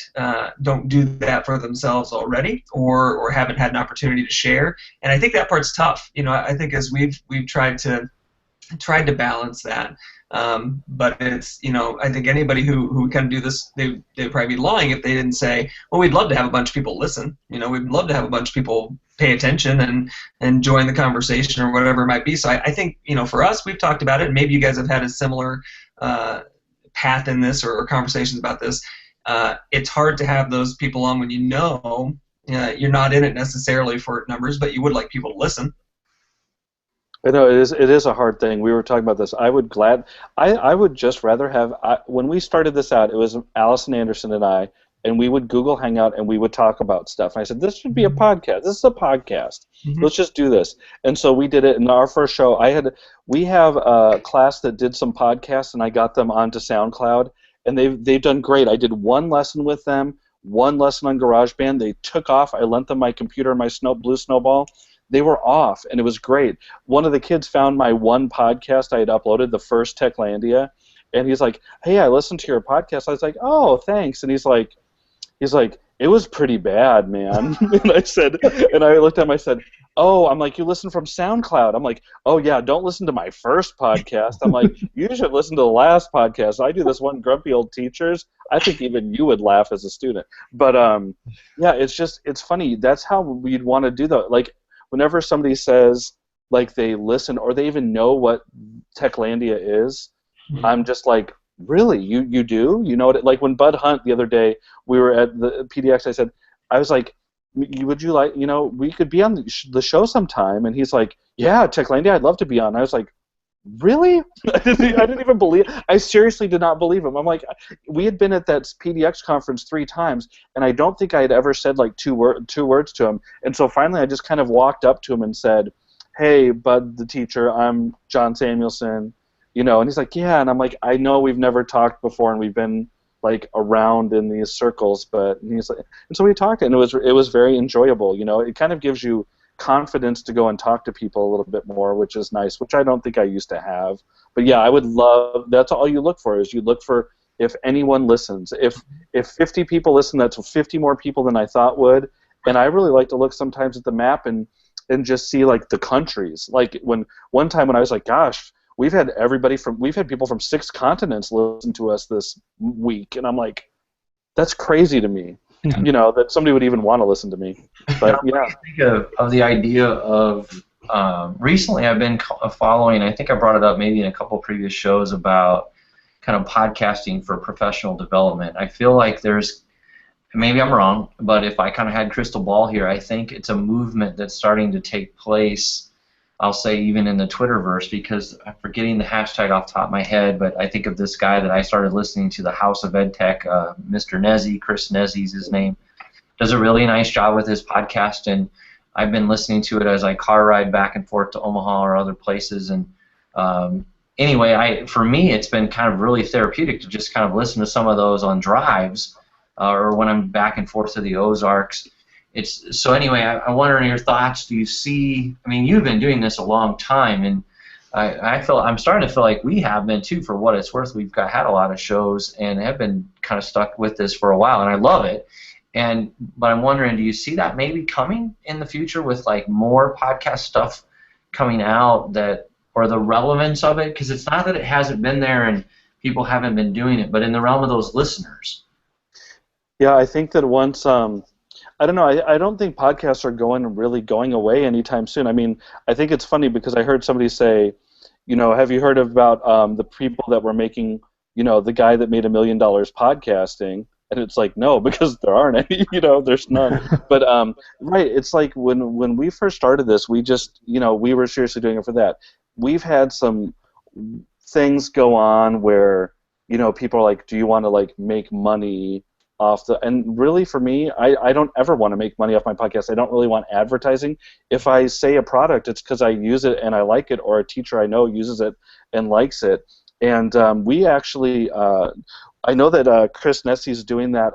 do that for themselves already, or haven't had an opportunity to share. And I think that part's tough. I think as we've tried to balance that. But it's, I think anybody who can do this, they'd probably be lying if they didn't say, well, we'd love to have a bunch of people listen. We'd love to have a bunch of people pay attention and join the conversation or whatever it might be. So I think, for us, we've talked about it, and maybe you guys have had a similar path in this or conversations about this. It's hard to have those people on when you're not in it necessarily for numbers, but you would like people to listen.
I know it is a hard thing. We were talking about this. I would just rather have, when we started this out, it was Allison Anderson and I, and we would Google Hangout and we would talk about stuff. And I said, this should be a podcast. This is a podcast. Mm-hmm. Let's just do this. And so we did it. In our first show, we have a class that did some podcasts, and I got them onto SoundCloud, and they've done great. I did one lesson with them, one lesson on GarageBand. They took off. I lent them my computer and my Blue Snowball. They were off, and it was great. One of the kids found my one podcast I had uploaded, the first Techlandia, and he's like, hey, I listened to your podcast. I was like, oh, thanks. And he's like, it was pretty bad, man. And I looked at him, I said, oh, I'm like, you listen from SoundCloud. I'm like, oh, yeah, don't listen to my first podcast. I'm like, you should listen to the last podcast. I do this one, Grumpy Old Teachers. I think even you would laugh as a student. But, yeah, it's funny. That's how we'd want to do that. Like, whenever somebody says, like, they listen or they even know what Techlandia is, mm-hmm. I'm just like, really? You do? You know what? Like, when Bud Hunt the other day, we were at the PDX, I was like, would you like, we could be on the show sometime? And he's like, yeah, Techlandia, I'd love to be on. I was like, really? I didn't even believe. I seriously did not believe him. I'm like, we had been at that PDX conference 3 times, and I don't think I had ever said like two words to him. And so finally, I just kind of walked up to him and said, "Hey, Bud, the teacher, I'm John Samuelson." And he's like, "Yeah." And I'm like, "I know we've never talked before, and we've been like around in these circles, but," and he's like, and so we talked, and it was very enjoyable. It kind of gives you confidence to go and talk to people a little bit more, which is nice, which I don't think I used to have. But yeah, I would love, that's all you look for, is you look for if anyone listens. If 50 people listen, that's 50 more people than I thought would. And I really like to look sometimes at the map and just see like the countries. Like one time when I was like, gosh, we've had people from 6 continents listen to us this week, and I'm like, that's crazy to me. That somebody would even want to listen to me. But yeah.
I think of the idea of recently I've been following, I think I brought it up maybe in a couple of previous shows about kind of podcasting for professional development. I feel like there's, maybe I'm wrong, but if I kind of had crystal ball here, I think it's a movement that's starting to take place, I'll say even in the Twitterverse, because I'm forgetting the hashtag off the top of my head, but I think of this guy that I started listening to, the House of EdTech, Mr. Nezzi, Chris Nezzi's his name, does a really nice job with his podcast, and I've been listening to it as I car ride back and forth to Omaha or other places, and anyway, for me it's been kind of really therapeutic to just kind of listen to some of those on drives, or when I'm back and forth to the Ozarks. So anyway, I'm wondering your thoughts. Do you see? I mean, you've been doing this a long time, and I'm starting to feel like we have been too. For what it's worth, we've had a lot of shows and have been kind of stuck with this for a while, and I love it. But I'm wondering, do you see that maybe coming in the future with like more podcast stuff coming out, that, or the relevance of it? Because it's not that it hasn't been there and people haven't been doing it, but in the realm of those listeners.
Yeah, I think that once I don't know. I don't think podcasts are really going away anytime soon. I mean, I think it's funny because I heard somebody say, have you heard about the people that were making, the guy that made $1 million podcasting? And it's like, no, because there aren't any. There's none. But right, it's like when we first started this, we just, we were seriously doing it for that. We've had some things go on where, people are like, do you want to like make money off and really for me, I don't ever want to make money off my podcast. I don't really want advertising. If I say a product, it's because I use it and I like it, or a teacher I know uses it and likes it. And we actually, I know that Chris Nessie's doing that.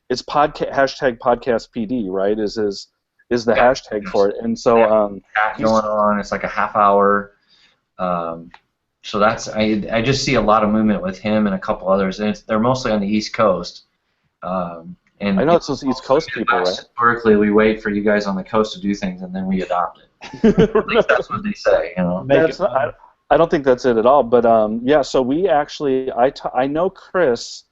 It's hashtag podcast PD, right? Is the hashtag for it. And so
going on. It's like a half hour. So that's I just see a lot of movement with him and a couple others, and they're mostly on the East Coast. And
I know it's those East Coast people, right?
Historically, we wait for you guys on the coast to do things, and then we adopt it. At least that's what they say,
I don't think that's it at all. But yeah, so we actually, I know Chris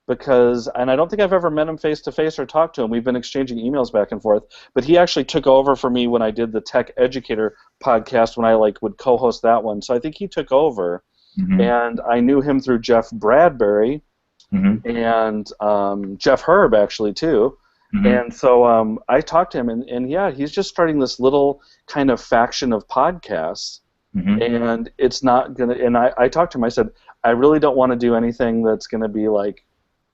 because, and I don't think I've ever met him face to face or talked to him. We've been exchanging emails back and forth. But he actually took over for me when I did the Tech Educator podcast, when I would co-host that one. So I think he took over, and I knew him through Jeff Bradbury. And Jeff Herb, actually, too. And so I talked to him, and yeah, he's just starting this little kind of faction of podcasts, and it's not going to, and I talked to him, I said, I really don't want to do anything that's going to be like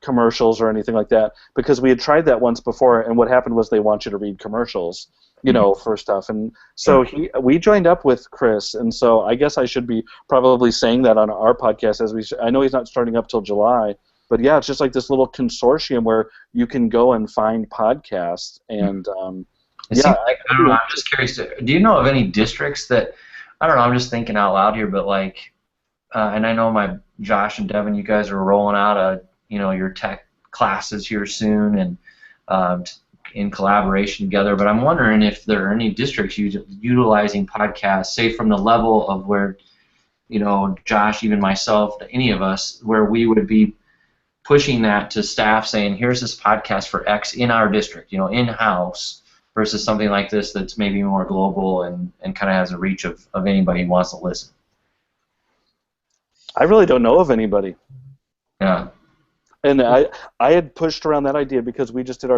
commercials or anything like that, because we had tried that once before, and what happened was they want you to read commercials, for stuff. And so we joined up with Chris, and so I guess I should be probably saying that on our podcast, I know he's not starting up till July. But yeah, it's just like this little consortium where you can go and find podcasts, and
I don't know. I'm just curious. Do you know of any districts that, I don't know, I'm just thinking out loud here, but like, and I know Josh and Devin, you guys are rolling out your tech classes here soon, and in collaboration together. But I'm wondering if there are any districts utilizing podcasts, say from the level of where, Josh, even myself, any of us, where we would be pushing that to staff, saying, here's this podcast for X in our district, in-house, versus something like this that's maybe more global and kind of has a reach of anybody who wants to listen.
I really don't know of anybody.
Yeah.
And I had pushed around that idea because we just did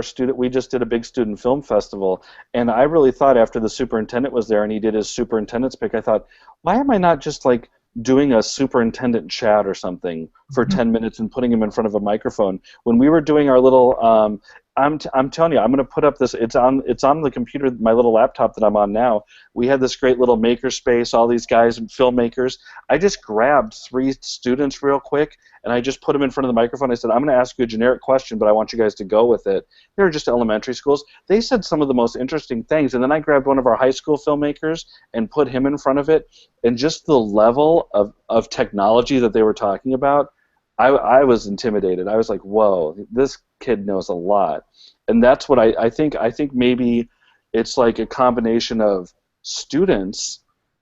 a big student film festival, and I really thought after the superintendent was there and he did his superintendent's pick, I thought, why am I not just like doing a superintendent chat or something for 10 minutes and putting him in front of a microphone? When we were doing our little, I'm telling you, I'm going to put up this. It's on the computer, my little laptop that I'm on now. We had this great little maker space, all these guys and filmmakers. I just grabbed 3 students real quick, and I just put them in front of the microphone. I said, I'm going to ask you a generic question, but I want you guys to go with it. They were just elementary schools. They said some of the most interesting things, and then I grabbed one of our high school filmmakers and put him in front of it, and just the level of technology that they were talking about, I was intimidated. I was like, whoa, this kid knows a lot. And that's what I think. I think maybe it's like a combination of students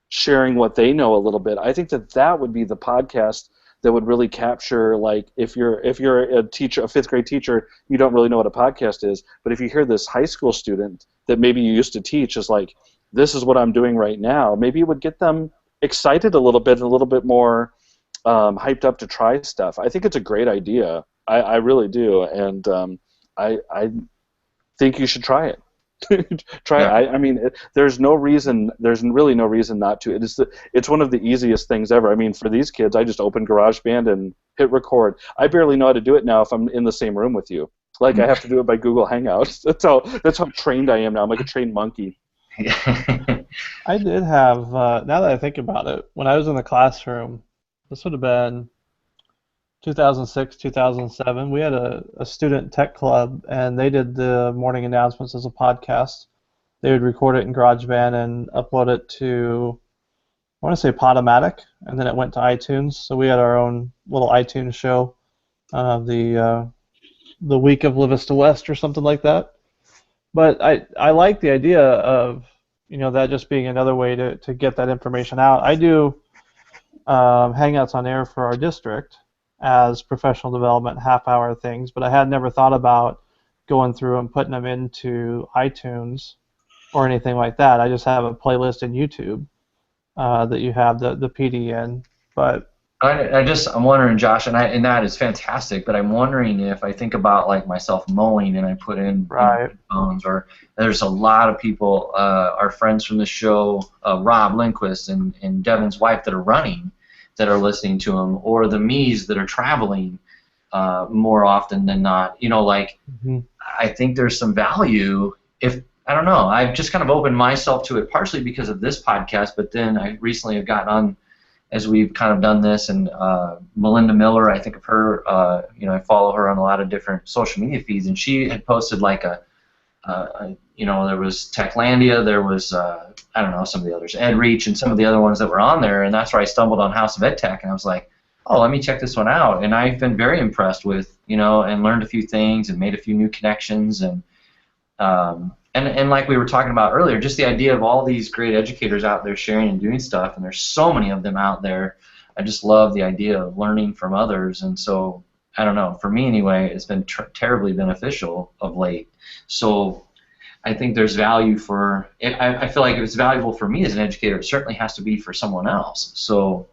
sharing what they know a little bit. I think that would be the podcast that would really capture, like, if you're a teacher, a 5th grade teacher, you don't really know what a podcast is. But if you hear this high school student that maybe you used to teach is like, this is what I'm doing right now, maybe it would get them excited a little bit and a little bit more hyped up to try stuff. I think it's a great idea. I really do, and I think you should try it. Try it. I mean, there's really no reason not to. It's one of the easiest things ever. I mean, for these kids, I just open GarageBand and hit record. I barely know how to do it now if I'm in the same room with you. Like, I have to do it by Google Hangouts. That's how trained I am now. I'm like a trained monkey.
I did have, now that I think about it, when I was in the classroom, this would have been 2006, 2007. We had a student tech club, and they did the morning announcements as a podcast. They would record it in GarageBand and upload it to, I want to say Podomatic, and then it went to iTunes. So we had our own little iTunes show, the week of La Vista West or something like that. But I like the idea of that just being another way to get that information out. I do hangouts on air for our district as professional development half-hour things, but I had never thought about going through and putting them into iTunes or anything like that. I just have a playlist in YouTube that you have the PD in. But
I'm wondering, Josh, and that is fantastic. But I'm wondering if I think about like myself mowing and I put in headphones, or there's a lot of people, our friends from the show, Rob Lindquist and Devin's wife that are running, that are listening to them, or the me's that are traveling more often than not. I think there's some value. I don't know, I've just kind of opened myself to it, partially because of this podcast, but then I recently have gotten on as we've kind of done this, and Melinda Miller, I think of her, I follow her on a lot of different social media feeds, and she had posted like there was Techlandia, there was, I don't know, some of the others, EdReach, and some of the other ones that were on there, and that's where I stumbled on House of EdTech, and I was like, oh, let me check this one out, and I've been very impressed with, and learned a few things, and made a few new connections, and like we were talking about earlier, just the idea of all these great educators out there sharing and doing stuff, and there's so many of them out there. I just love the idea of learning from others, and so, I don't know, for me anyway, it's been terribly beneficial of late. So I think there's value for it. I feel like if it's valuable for me as an educator, it certainly has to be for someone else. So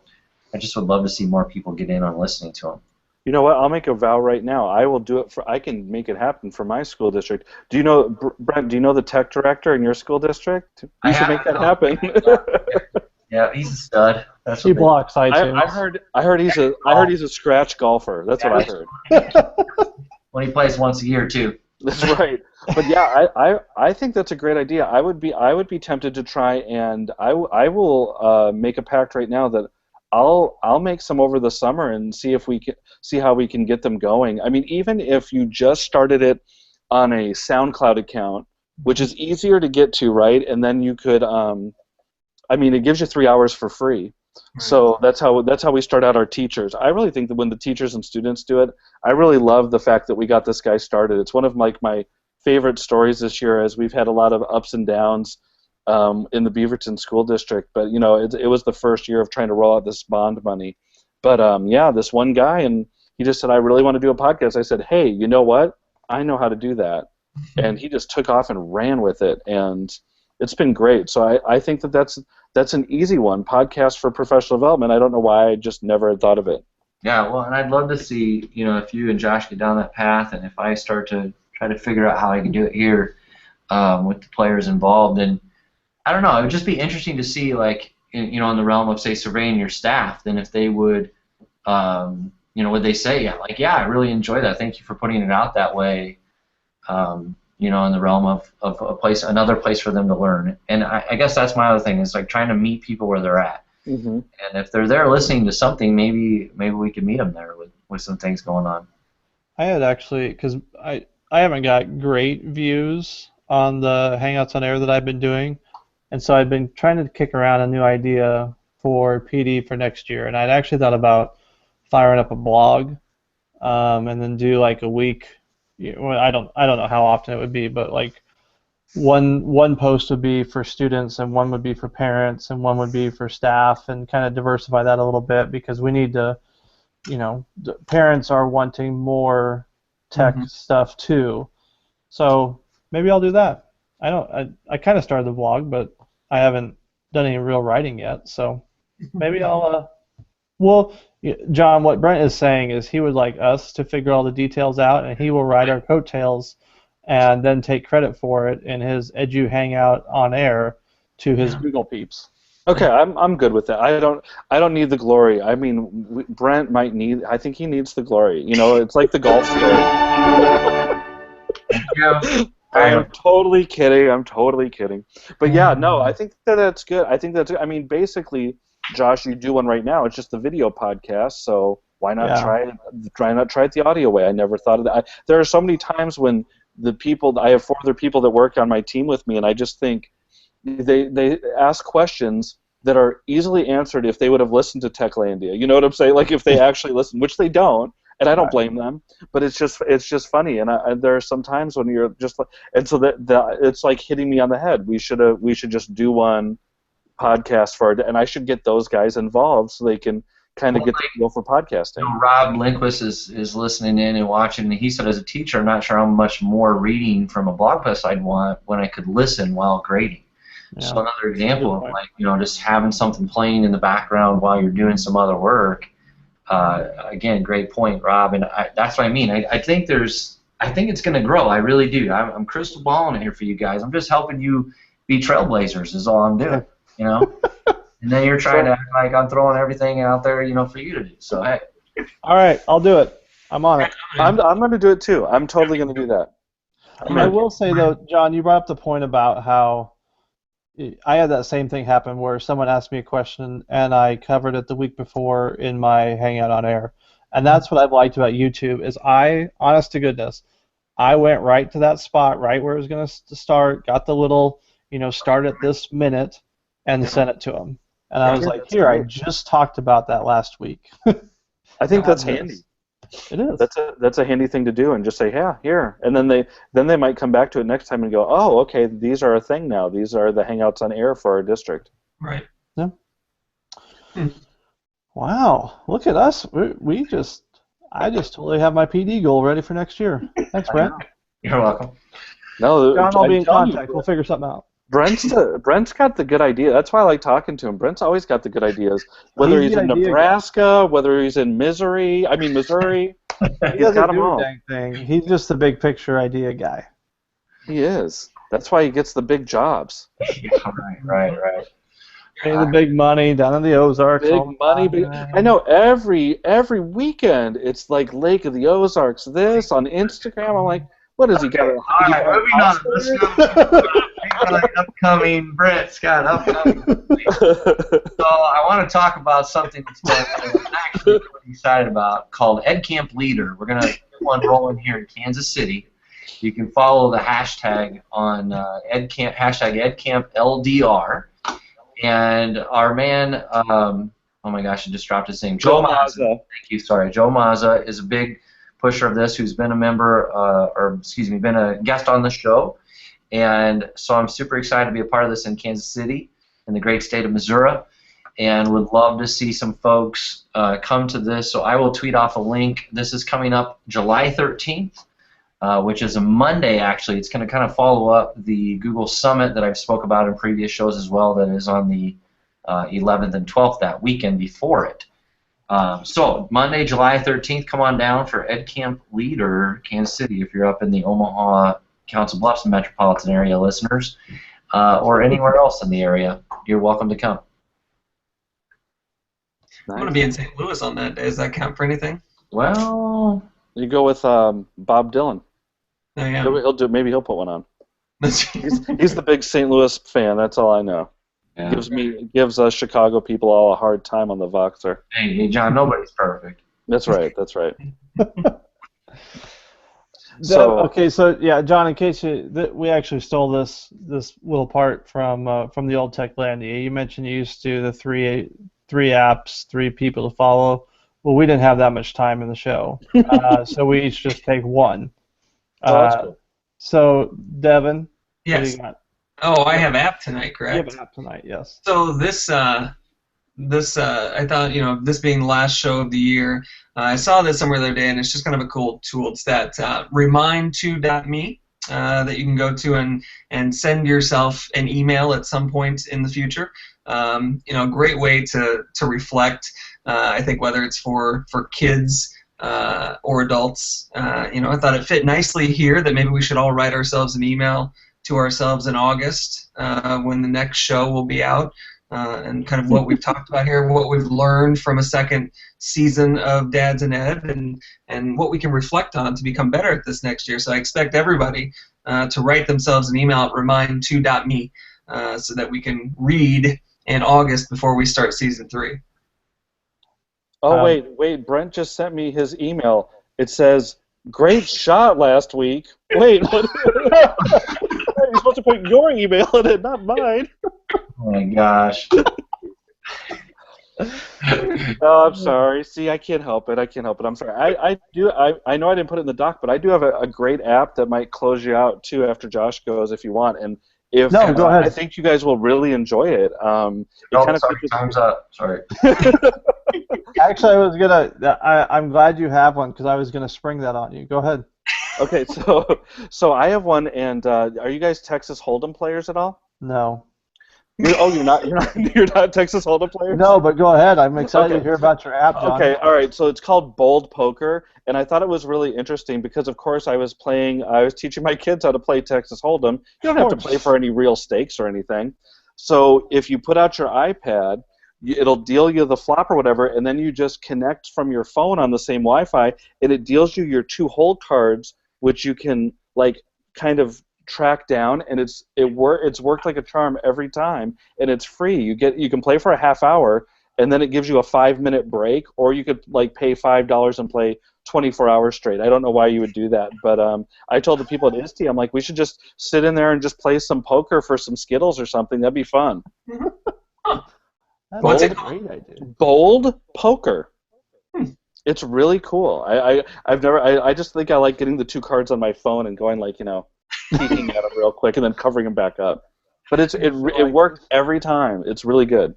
I just would love to see more people get in on listening to them.
You know what? I'll make a vow right now. I will do it I can make it happen for my school district. Do you know, Brent? Do you know the tech director in your school district? You should make that happen.
Yeah, he's a stud.
He blocks iTunes.
I heard he's a scratch golfer. That's what I heard.
When he plays once a year too.
That's right. But yeah, I think that's a great idea. I would be tempted to try, and I will make a pact right now that I'll make some over the summer and see how we can get them going. I mean, even if you just started it on a SoundCloud account, which is easier to get to, right? And then you could, it gives you 3 hours for free. Right. So that's how we start out our teachers. I really think that when the teachers and students do it, I really love the fact that we got this guy started. It's one of my favorite stories this year, as we've had a lot of ups and downs in the Beaverton School District, but it was the first year of trying to roll out this bond money. But this one guy, and he just said, I really want to do a podcast. I said, hey, you know what? I know how to do that. And he just took off and ran with it, and it's been great. So I think that's an easy one, podcast for professional development. I don't know why I just never had thought of it.
Yeah, well, and I'd love to see, if you and Josh get down that path, and if I start to try to figure out how I can do it here with the players involved. And I don't know, it would just be interesting to see, like, in the realm of, say, surveying your staff, then if they would, would they say, I really enjoy that. Thank you for putting it out that way, in the realm of another place for them to learn. And I guess that's my other thing, is like trying to meet people where they're at. Mm-hmm. And if they're there listening to something, maybe we could meet them there with some things going on.
I had actually, because I haven't got great views on the Hangouts on Air that I've been doing. And so I've been trying to kick around a new idea for PD for next year, and I'd actually thought about firing up a blog, and then do like a week. I don't know how often it would be, but like one post would be for students, and one would be for parents, and one would be for staff, and kind of diversify that a little bit, because we need to, the parents are wanting more tech stuff too. So maybe I'll do that. I kind of started the blog, but I haven't done any real writing yet, so maybe I'll, John, what Brent is saying is he would like us to figure all the details out, and he will write our coattails and then take credit for it in his Edu Hangout on Air to his Google peeps.
Okay, I'm good with that. I don't need the glory. I mean, Brent might need. I think he needs the glory. It's like the golf story.
Yeah.
I'm totally kidding. But yeah, no, I think that's good. I think that's. I mean, basically, Josh, you do one right now. It's just the video podcast. So Why not try it the audio way? I never thought of that. There are so many times when I have 4 other people that work on my team with me, and I just think they ask questions that are easily answered if they would have listened to Techlandia. You know what I'm saying? Like if they actually listen, which they don't, and I don't blame them. But it's just funny, and there are some times when you're just like, and so that it's like hitting me on the head. We should just do one podcast for it, and I should get those guys involved so they can kind of get the feel for podcasting.
Rob Lindquist is listening in and watching, and he said, as a teacher, I'm not sure how much more reading from a blog post I'd want when I could listen while grading. Yeah. So another example of just having something playing in the background while you're doing some other work. Again, great point, Rob, and that's what I mean. I think it's going to grow. I really do. I'm crystal balling it here for you guys. I'm just helping you be trailblazers is all I'm doing, And then you're trying to act like I'm throwing everything out there, for you to do. So, hey.
All right, I'll do it. I'm on it.
I'm going to do it, too. I'm totally going to do that.
I will say, though, John, you brought up the point about how I had that same thing happen where someone asked me a question, and I covered it the week before in my Hangout on Air. And that's what I've liked about YouTube is honest to goodness, I went right to that spot, right where it was going to start, got the little, start at this minute, and sent it to them. And I was like, here, I just talked about that last week.
I think that's handy.
It is.
That's a handy thing to do, and just say, yeah, here, and then they might come back to it next time and go, oh, okay, these are a thing now. These are the Hangouts on Air for our district.
Right.
Yeah. Wow, look at us. I just totally have my PD goal ready for next year. Thanks, Brent.
You're welcome.
No,
John, I'll be in contact. We'll figure something out.
Brent's got the good idea. That's why I like talking to him. Brent's always got the good ideas. Whether he's in Nebraska, whether he's in Missouri, he's got them all.
He's just the big picture idea guy.
He is. That's why he gets the big jobs.
Right.
Pay the big money down in the Ozarks.
Big money. I know every weekend it's like Lake of the Ozarks. This on Instagram. I'm like, what does he got?
All right, moving on. Let's go. Upcoming Brent Scott. Upcoming. So I want to talk about something that I'm actually really excited about called Ed Camp Leader. We're gonna get one rolling here in Kansas City. You can follow the hashtag on #EdCampLDR. And our man, oh my gosh, I just dropped his name. Joe Mazza. Thank you. Sorry, Joe Mazza is a big pusher of this, who's been been a guest on the show. And so I'm super excited to be a part of this in Kansas City, in the great state of Missouri, and would love to see some folks come to this. So I will tweet off a link. This is coming up July 13th, which is a Monday, actually. It's going to kind of follow up the Google Summit that I've spoke about in previous shows as well, that is on the 11th and 12th, that weekend before it. So Monday, July 13th, come on down for Ed Camp Leader, Kansas City, if you're up in the Omaha, Council Bluffs metropolitan area listeners, or anywhere else in the area, you're welcome to come.
I'm going to be in St. Louis on that day. Does that count for anything?
Well,
you go with Bob Dylan.
Oh, yeah.
Maybe he'll put one on. He's the big St. Louis fan. That's all I know. Yeah. Gives us Chicago people all a hard time on the Voxer.
Hey, John, nobody's perfect.
That's right.
So yeah, John. In case we actually stole this little part from the old Techlandia. You mentioned you used to do the three apps, 3 people to follow. Well, we didn't have that much time in the show, so we each just take one.
That's cool.
So Devin,
yes.
What do you got?
Oh, I have app tonight, correct?
You have an app tonight, yes.
So this I thought, this being the last show of the year, I saw this somewhere the other day, and it's just kind of a cool tool. It's that remind2.me that you can go to and send yourself an email at some point in the future. A great way to reflect. I think whether it's for kids or adults, I thought it fit nicely here that maybe we should all write ourselves an email to ourselves in August when the next show will be out, and kind of what we've talked about here, what we've learned from a second season of Dads and Ed, and what we can reflect on to become better at this next year. So I expect everybody to write themselves an email at remind2.me so that we can read in August before we start season 3.
Oh, wait. Brent just sent me his email. It says, "Great shot last week." Wait, what? You're supposed to put your email in it, not mine.
Oh my gosh.
Oh, I'm sorry. See, I can't help it. I'm sorry. I know I didn't put it in the doc, but I do have a great app that might close you out too after Josh goes if you want. And if
No, go ahead.
I think you guys will really enjoy it.
Time's up. Sorry.
Actually, I'm glad you have one because I was gonna spring that on you. Go ahead.
Okay, so I have one, and are you guys Texas Hold'em players at all?
No.
You're not Texas Hold'em players?
No, but go ahead. I'm excited
Okay.
to hear about your app, John.
Okay, all right. So it's called Bold Poker, and I thought it was really interesting because, of course, I was teaching my kids how to play Texas Hold'em. You don't have to play for any real stakes or anything. So if you put out your iPad, it'll deal you the flop or whatever, and then you just connect from your phone on the same Wi-Fi, and it deals you your 2 hold cards, which you can kind of track down, and it's worked like a charm every time, and it's free. You can play for a half hour, and then it gives you a 5-minute break, or you could pay $5 and play 24 hours straight. I don't know why you would do that, but I told the people at ISTE, I'm like, we should just sit in there and just play some poker for some Skittles or something. That'd be fun.
What's it
called? Great idea.
Bold Poker. It's really cool. I just think I like getting the 2 cards on my phone and going peeking at them real quick and then covering them back up. But it worked every time. It's really good.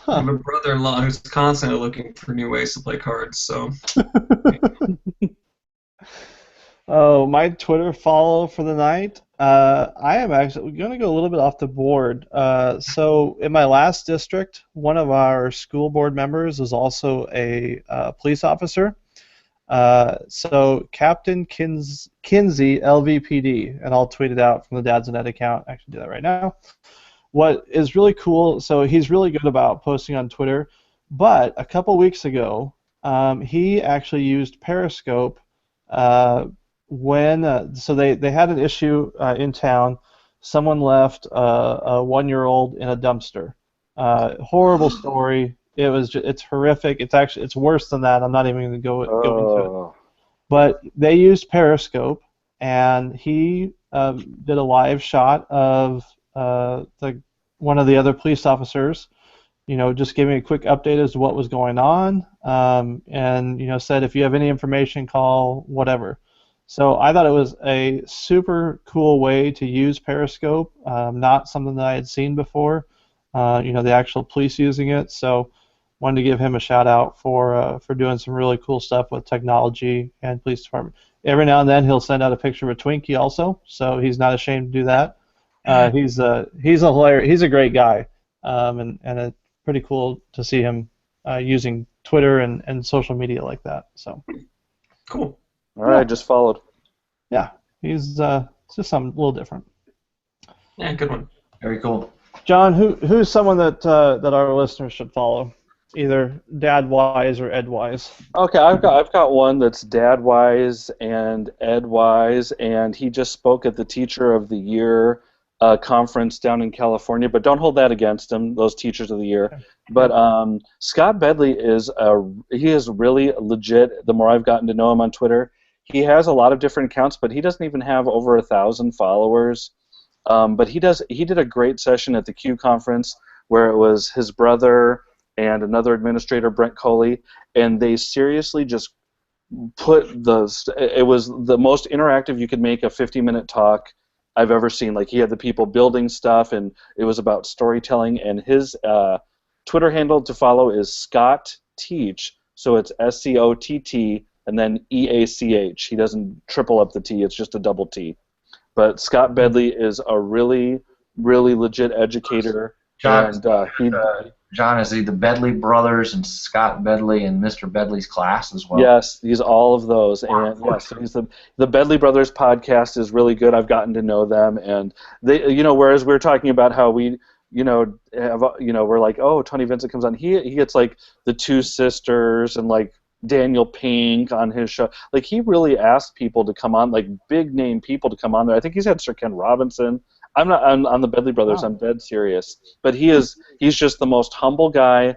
I have a brother-in-law who's constantly looking for new ways to play cards. So.
Oh, my Twitter follow for the night. I am actually going to go a little bit off the board. So in my last district, one of our school board members is also a police officer. So Captain Kinsey, LVPD, and I'll tweet it out from the Dad's Net account. I can do that right now. What is really cool, so he's really good about posting on Twitter, but a couple weeks ago, he actually used Periscope so they had an issue in town. Someone left a 1-year-old in a dumpster. Horrible story. It's horrific. It's worse than that. I'm not even going to go into it. But they used Periscope, and he did a live shot of one of the other police officers. Just gave me a quick update as to what was going on, and said if you have any information, call whatever. So I thought it was a super cool way to use Periscope, not something that I had seen before, the actual police using it. So wanted to give him a shout out for doing some really cool stuff with technology and police department. Every now and then he'll send out a picture of a Twinkie also, so he's not ashamed to do that. He's a great guy, and it's pretty cool to see him using Twitter and social media like that. So
cool.
All right, just followed.
Yeah, he's just something a little different.
Yeah, good one.
Very cool.
John, who's someone that our listeners should follow, either dad-wise or ed-wise?
Okay, I've got one that's dad-wise and ed-wise, and he just spoke at the Teacher of the Year conference down in California, but don't hold that against him, those Teachers of the Year. Okay. But Scott Bedley is really legit. The more I've gotten to know him on Twitter, he has a lot of different accounts, but he doesn't even have over 1,000 followers. But he did a great session at the Q conference where it was his brother and another administrator, Brent Coley, and they seriously just it was the most interactive you could make a 50-minute talk I've ever seen. Like, he had the people building stuff, and it was about storytelling, and his Twitter handle to follow is Scott Teach, so it's SCOTT and then EACH. He doesn't triple up the T, it's just a double T. But Scott Bedley is a really, really legit educator.
John, is he the Bedley brothers and Scott Bedley and Mr. Bedley's class as well?
Yes, he's all of those. And yes, he's the Bedley Brothers podcast is really good. I've gotten to know them, and they, whereas we're talking about how we, we're like, oh, Tony Vincent comes on. He gets like the two sisters and like Daniel Pink on his show. Like, he really asked people to come on, like big name people to come on there. I think he's had Sir Ken Robinson. I'm not on the Bedley Brothers. I'm dead serious. But he's just the most humble guy,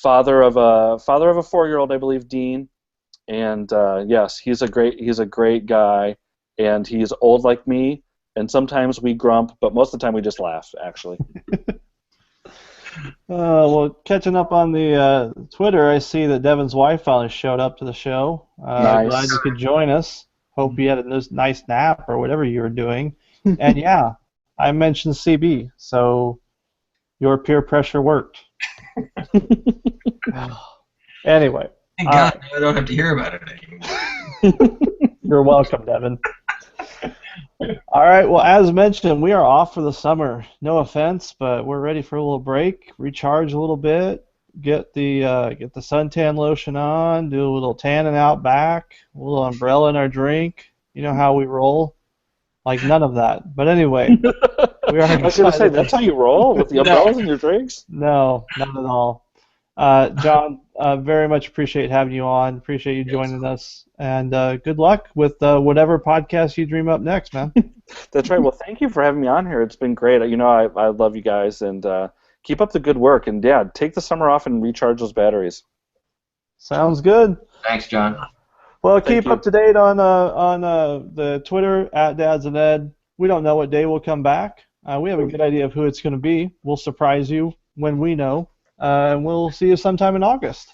father of a 4-year-old, I believe, Dean. And yes, he's a great guy, and he's old like me. And sometimes we grump, but most of the time we just laugh, actually.
Well, catching up on the Twitter, I see that Devin's wife finally showed up to the show.
Nice.
Glad you could join us. Hope you had a nice nap or whatever you were doing. And yeah, I mentioned CB, so your peer pressure worked. Anyway.
Thank God, now I don't have to hear about it anymore.
You're welcome, Devin. All right, well, as mentioned, we are off for the summer. No offense, but we're ready for a little break, recharge a little bit, get the suntan lotion on, do a little tanning out back, a little umbrella in our drink. You know how we roll? Like none of that. But anyway, we are.
I was going to say, that's how you roll, with the umbrellas in your drinks?
No, not at all. John, very much appreciate having you on. Appreciate you joining us. And good luck with whatever podcast you dream up next, man.
That's right. Well, thank you for having me on here. It's been great. You know, I love you guys, and keep up the good work. And, yeah, take the summer off and recharge those batteries.
Sounds good.
Thanks, John.
Well, keep up to date on the Twitter at Dads and Ed. We don't know what day we'll come back. We have a good idea of who it's going to be. We'll surprise you when we know. And we'll see you sometime in August.